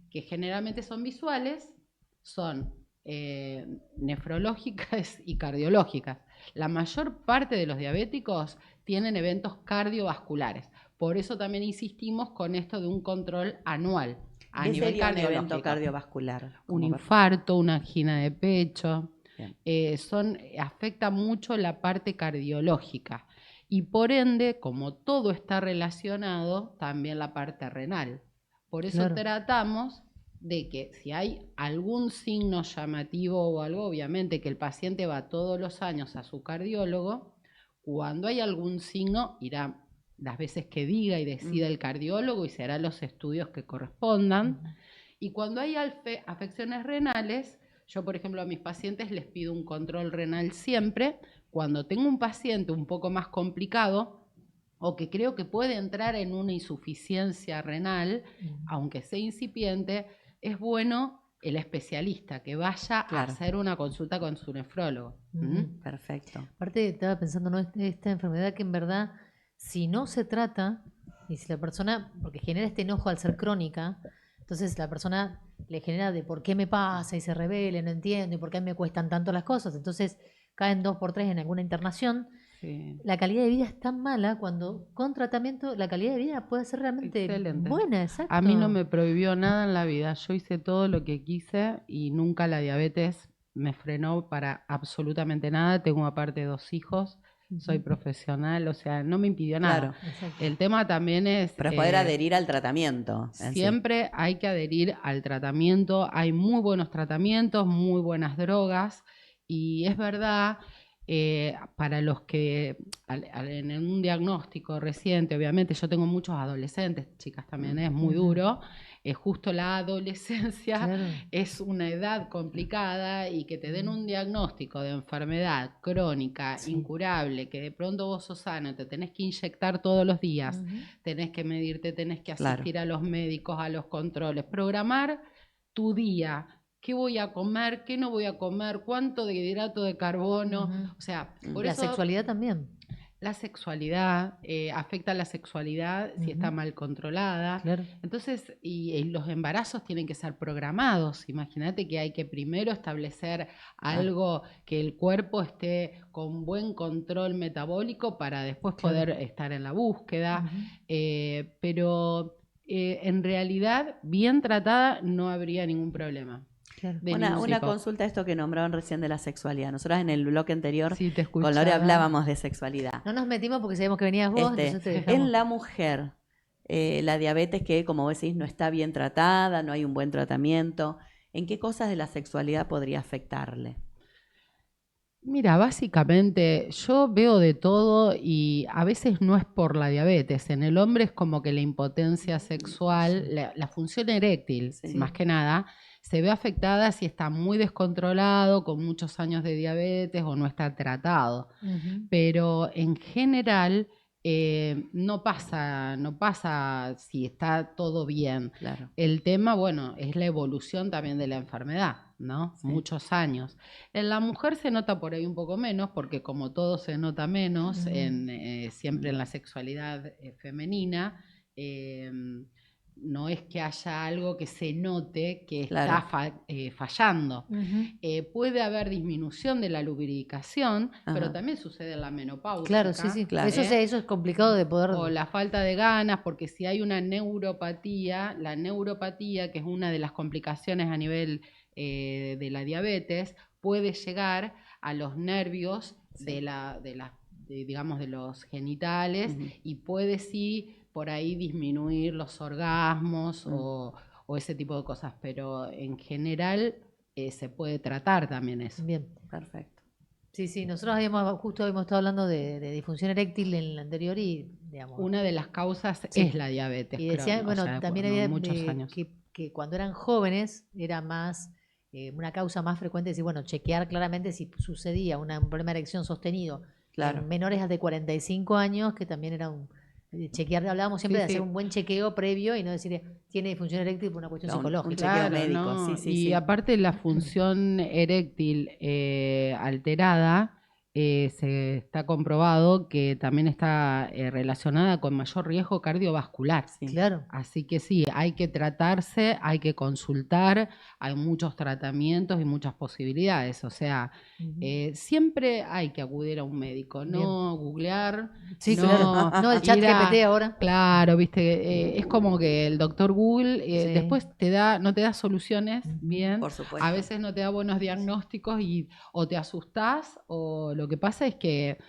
que generalmente son visuales, son nefrológicas y cardiológicas. La mayor parte de los diabéticos tienen eventos cardiovasculares. Por eso también insistimos con esto de un control anual a ¿Qué nivel sería un evento cardiológico. cardiovascular? Un Como infarto, una angina de pecho. Bien. Afecta mucho la parte cardiológica. Y por ende, como todo está relacionado, también la parte renal. Por eso Claro. tratamos de que si hay algún signo llamativo o algo, obviamente que el paciente va todos los años a su cardiólogo, cuando hay algún signo irá las veces que diga y decida el cardiólogo y se hará los estudios que correspondan. Y cuando hay afecciones renales, yo por ejemplo a mis pacientes les pido un control renal siempre. Cuando tengo un paciente un poco más complicado o que creo que puede entrar en una insuficiencia renal, aunque sea incipiente, es bueno el especialista que vaya Claro. a hacer una consulta con su nefrólogo. ¿Mm? Perfecto. Aparte, estaba pensando, ¿no? Esta enfermedad que en verdad, si no se trata, y si la persona, porque genera este enojo al ser crónica, entonces la persona le genera de por qué me pasa y se revela, no entiendo, y por qué me cuestan tanto las cosas. Entonces caen 2 por 3 en alguna internación. Sí. La calidad de vida es tan mala cuando con tratamiento la calidad de vida puede ser realmente Excelente. buena, exacto. A mí no me prohibió nada en la vida. Yo hice todo lo que quise y nunca la diabetes me frenó para absolutamente nada. Tengo aparte 2 hijos, soy profesional, o sea, no me impidió nada. Claro. Exacto. El tema también es... Pero es poder adherir al tratamiento. en sí. Siempre hay que adherir al tratamiento. Hay muy buenos tratamientos, muy buenas drogas. Y es verdad, para los que en un diagnóstico reciente, obviamente yo tengo muchos adolescentes, chicas también, es muy duro. justo la adolescencia Claro. es una edad complicada y que te den un diagnóstico de enfermedad crónica, Sí. incurable, que de pronto vos sos sano, te tenés que inyectar todos los días, Ujú. tenés que medirte, tenés que Claro. asistir a los médicos, a los controles, programar tu día. ¿Qué voy a comer? ¿Qué no voy a comer? ¿Cuánto de hidrato de carbono? Ujú. O sea, por La eso sexualidad también. la sexualidad afecta a la sexualidad si está Ujú. mal controlada. Claro. Entonces, y los embarazos tienen que ser programados. Imagínate que hay que primero establecer algo que el cuerpo esté con buen control metabólico para después Claro. poder estar en la búsqueda. Ujú. Pero en realidad, bien tratada, no habría ningún problema. Claro. de Una ningún tipo. consulta a esto que nombraron recién de la sexualidad. Nosotras en el bloque anterior Sí, te con Lore escuchaba. hablábamos de sexualidad. No nos metimos porque sabíamos que venías vos, entonces te dejamos. En la mujer, la diabetes que, como vos decís, no está bien tratada, no hay un buen tratamiento, ¿en qué cosas de la sexualidad podría afectarle? Mira, básicamente yo veo de todo y a veces no es por la diabetes. En el hombre es como que la impotencia sexual, la función eréctil, Sí. más que nada, se ve afectada si está muy descontrolado, con muchos años de diabetes o no está tratado. Ujú. Pero en general no pasa si está todo bien. Claro. El tema, bueno, es la evolución también de la enfermedad, ¿no? Sí. Muchos años. En la mujer se nota por ahí un poco menos, porque como todo se nota menos, siempre en la sexualidad femenina, no es que haya algo que se note que Claro. está fallando. Ujú. Puede haber disminución de la lubricación, pero Ajá. también sucede en la menopausia. Claro, sí, sí. Claro. Eso es complicado de poder. O la falta de ganas, porque si hay una neuropatía, la neuropatía, que es una de las complicaciones a nivel de la diabetes, puede llegar a los nervios Sí. digamos, de los genitales Ujú. y puede sí por ahí disminuir los orgasmos o ese tipo de cosas, pero en general se puede tratar también eso. Bien. Perfecto. Sí, sí, nosotros justo habíamos estado hablando de disfunción eréctil en el anterior y, digamos, Una de las causas Sí. es la diabetes. y decían, o bueno, sea, también por había muchos años. que cuando eran jóvenes era más, una causa más frecuente decir, bueno, chequear claramente si sucedía un problema de erección sostenido Claro. en menores de 45 años, que también era chequear, hablábamos siempre Sí, de hacer sí. un buen chequeo previo y no decir, tiene disfunción eréctil por una cuestión Un psicológica. chequeo médico, sí, sí, y sí. aparte la función eréctil alterada, se está comprobado que también está relacionada con mayor riesgo cardiovascular. Sí. Claro. Así que sí, hay que tratarse, hay que consultar, hay muchos tratamientos y muchas posibilidades. O sea, Ujú. siempre hay que acudir a un médico, no googlear, Sí, no claro. No, el chat ir a- GPT ahora. Claro, viste, es como que el doctor Google Sí. después no te da soluciones bien, Por supuesto. a veces no te da buenos diagnósticos y o te asustás o lo que pasa es que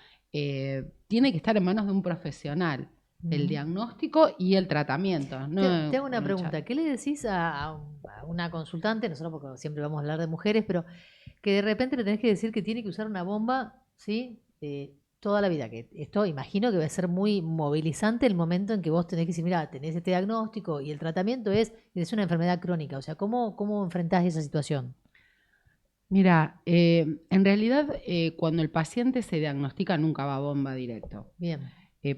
tiene que estar en manos de un profesional el Ujú. diagnóstico y el tratamiento. No Te hago una un pregunta. chat. ¿Qué le decís a una consultante? Nosotros porque siempre vamos a hablar de mujeres, pero que de repente le tenés que decir que tiene que usar una bomba, ¿sí? Toda la vida. Que esto imagino que va a ser muy movilizante el momento en que vos tenés que decir, mira, tenés este diagnóstico y el tratamiento es una enfermedad crónica. O sea, ¿cómo enfrentás esa situación? Mira, en realidad cuando el paciente se diagnostica nunca va a bomba directo. Bien.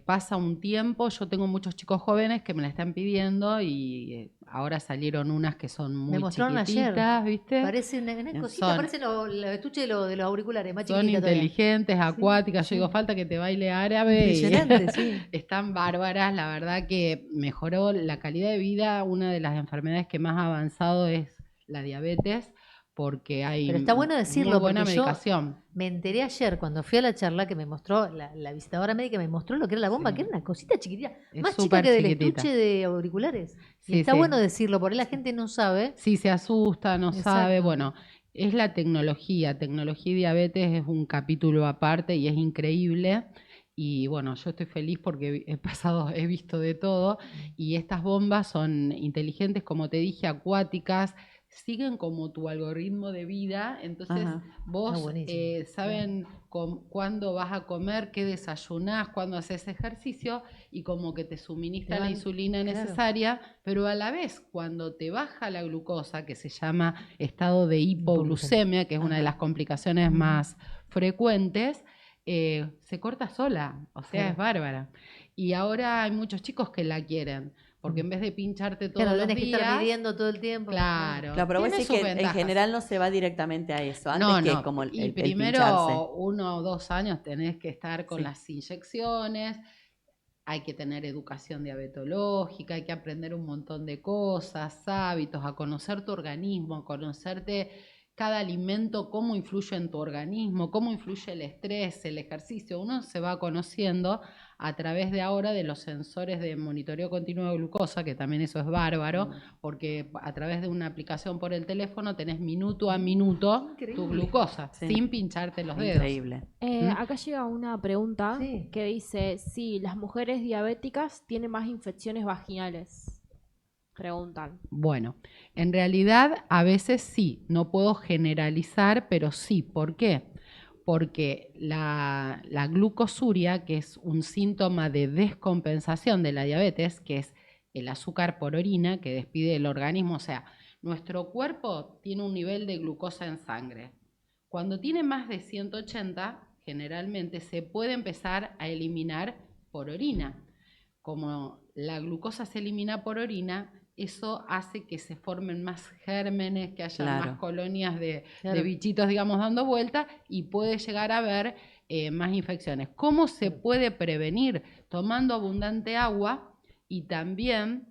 Pasa un tiempo, yo tengo muchos chicos jóvenes que me la están pidiendo y ahora salieron unas que son muy Me mostraron chiquititas, ayer. ¿viste? Parece una cosita, Son- parece los estuches de los auriculares, más Son chiquitita todavía. inteligentes, acuáticas. sí. Yo digo, falta que te baile árabe. y Impresionante, sí. Están bárbaras. La verdad que mejoró la calidad de vida. Una de las enfermedades que más ha avanzado es la diabetes, porque hay Pero está bueno decirlo, muy buena porque yo medicación. me enteré ayer cuando fui a la charla que me mostró, la visitadora médica me mostró lo que era la bomba, Sí. que era una cosita chiquitita, Es más chica súper que del chiquitita. estuche de auriculares. Y Sí, está sí. bueno decirlo, por ahí la gente no sabe. Sí, se asusta, no sabe. Exacto. Bueno, es la tecnología. Tecnología y diabetes es un capítulo aparte y es increíble. Y bueno, yo estoy feliz porque he visto de todo. Y estas bombas son inteligentes, como te dije, acuáticas. siguen como tu algoritmo de vida, entonces Ajá. vos Está buenísimo. saben cuándo vas a comer, qué desayunás, cuándo haces ejercicio y como que te suministra Te la van- insulina claro. necesaria, pero a la vez cuando te baja la glucosa, que se llama estado de hipoglucemia, que es una de Ajá. las complicaciones más frecuentes, se corta sola, o sea, Claro. es bárbara. Y ahora hay muchos chicos que la quieren, porque en vez de pincharte todos Claro, los tenés que estar días, midiendo todo el tiempo. claro, Claro, pero vos tiene decís sus que en ventajas. general no se va directamente a eso, antes No, que no. como Y el primero pincharse. 1 o 2 años tenés que estar con Sí. las inyecciones, hay que tener educación diabetológica, hay que aprender un montón de cosas, hábitos, a conocer tu organismo, a conocerte cada alimento, cómo influye en tu organismo, cómo influye el estrés, el ejercicio. Uno se va conociendo a través de ahora de los sensores de monitoreo continuo de glucosa, que también eso es bárbaro, porque a través de una aplicación por el teléfono tenés minuto a minuto tu glucosa, Sí. sin pincharte los dedos. Increíble. Acá llega una pregunta Sí. que dice si las mujeres diabéticas tienen más infecciones vaginales. Preguntan. Bueno, en realidad a veces sí, no puedo generalizar, pero sí. ¿Por qué? Porque la glucosuria, que es un síntoma de descompensación de la diabetes, que es el azúcar por orina que despide el organismo, o sea, nuestro cuerpo tiene un nivel de glucosa en sangre. Cuando tiene más de 180, generalmente se puede empezar a eliminar por orina. Como la glucosa se elimina por orina, eso hace que se formen más gérmenes, que haya Claro. más colonias de Claro. bichitos, digamos, dando vuelta y puede llegar a haber más infecciones. ¿Cómo se puede prevenir? Tomando abundante agua y también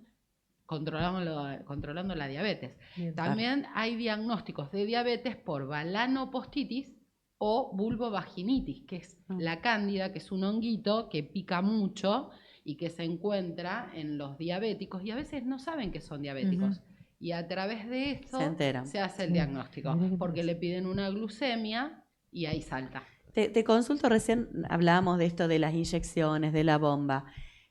controlando la diabetes. Bien. También hay diagnósticos de diabetes por balanopostitis o vulvovaginitis, que es la cándida, que es un honguito que pica mucho y que se encuentra en los diabéticos y a veces no saben que son diabéticos. Y a través de eso Se enteran. se hace el Sí. diagnóstico, Mirá qué porque pasa. le piden una glucemia y ahí salta. Te consulto, recién hablábamos de esto de las inyecciones, de la bomba.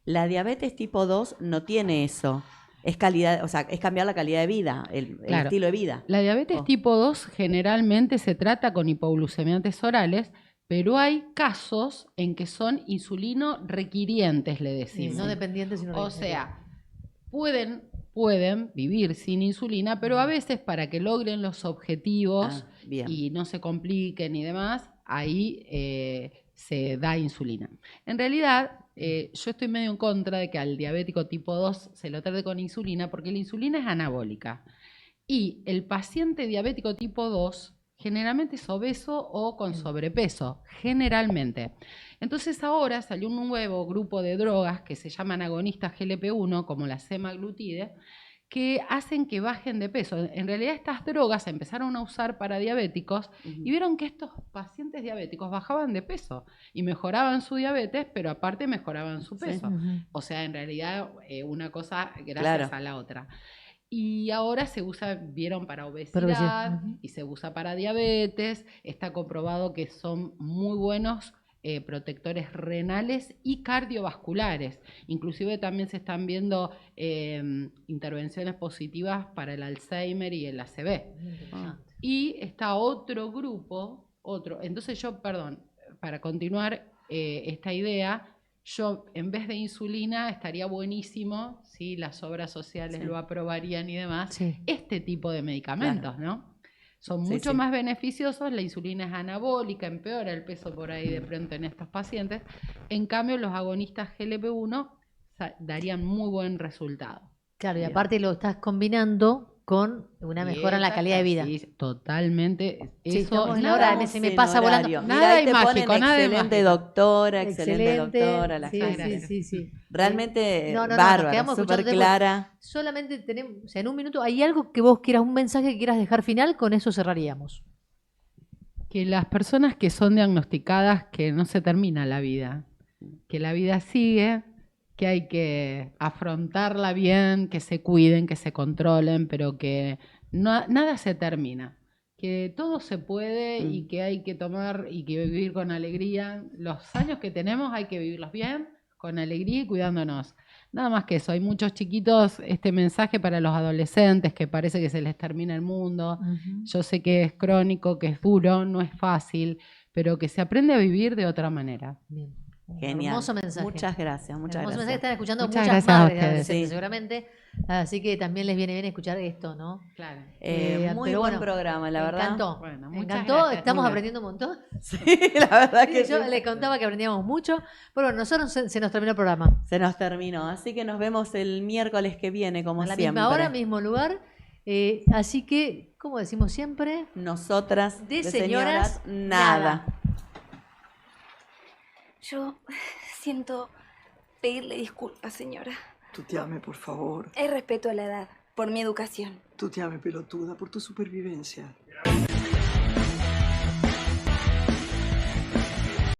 La diabetes tipo 2 no tiene eso. Es calidad, o sea, es cambiar la calidad de vida, el Claro. estilo de vida. La diabetes Oh. tipo 2 generalmente se trata con hipoglucemiantes orales, pero hay casos en que son insulino requirientes, le Sí, decimos. no dependientes, sino O requerientes. sea, pueden vivir sin insulina, pero a veces para que logren los objetivos Ah, bien. y no se compliquen y demás, ahí se da insulina. En realidad, yo estoy medio en contra de que al diabético tipo 2 se lo trate con insulina, porque la insulina es anabólica. Y el paciente diabético tipo 2 generalmente es obeso o con sobrepeso, generalmente. Entonces ahora salió un nuevo grupo de drogas que se llaman agonistas GLP-1, como la semaglutide, que hacen que bajen de peso. En realidad estas drogas se empezaron a usar para diabéticos y vieron que estos pacientes diabéticos bajaban de peso y mejoraban su diabetes, pero aparte mejoraban su peso. Ujú. O sea, en realidad una cosa gracias Claro. a la otra. Y ahora se usa, vieron, para Para obesidad obesidad, ujú. y se usa para diabetes. Está comprobado que son muy buenos protectores renales y cardiovasculares. Inclusive también se están viendo intervenciones positivas para el Alzheimer y el ACV. Y está otro grupo, entonces yo, perdón, para continuar esta idea, yo en vez de insulina estaría buenísimo, si las obras sociales Sí. lo aprobarían y demás, Sí. este tipo de medicamentos, ¿no? Son Sí, mucho sí. más beneficiosos, la insulina es anabólica, empeora el peso por ahí de pronto en estos pacientes. En cambio, los agonistas GLP-1 darían muy buen resultado. Claro, y Bien. aparte lo estás combinando con una mejora en la Dieta, calidad de vida. ejercicio, totalmente. Sí, Eso estamos en la nada- hora, se me en pasa volando. horario. Nada Mirá, ahí de te mágico, ponen nada de excelente mágico. doctora, excelente doctora. La sí, gente. sí. Realmente No, nos bárbara, quedamos súper escuchándote, clara. Solamente tenemos, o sea, en un minuto, ¿hay algo que vos quieras, un mensaje que quieras dejar final? Con eso cerraríamos. Que las personas que son diagnosticadas, que no se termina la vida, que la vida sigue, que hay que afrontarla bien, que se cuiden, que se controlen, pero que nada se termina, que todo se puede y que hay que tomar y que vivir con alegría. Los años que tenemos hay que vivirlos bien, con alegría y cuidándonos. Nada más que eso, hay muchos chiquitos, este mensaje para los adolescentes que parece que se les termina el mundo. Yo sé que es crónico, que es duro, no es fácil, pero que se aprende a vivir de otra manera. Bien. Genial. Hermoso mensaje. Muchas gracias, muchas Hermoso gracias. mensaje. Están escuchando Muchas muchas gracias a madres de ustedes. adolescentes, Sí. seguramente. Así que también les viene bien escuchar esto, ¿no? Claro. Muy pero buen bueno, programa, la me verdad. encantó. Bueno, Me muchas encantó. gracias, Estamos Nina. aprendiendo un montón. Sí, la verdad que Yo sí. les contaba que aprendíamos mucho. Pero bueno, nosotros se nos terminó el programa. Se nos terminó, así que nos vemos el miércoles que viene, como A la siempre. misma hora, mismo lugar. Así que, como decimos siempre, Nosotras, de señoras, nada. Yo siento pedirle disculpas, señora. Tuteame, por favor. Es respeto a la edad, por mi educación. Tuteame, pelotuda, por tu supervivencia.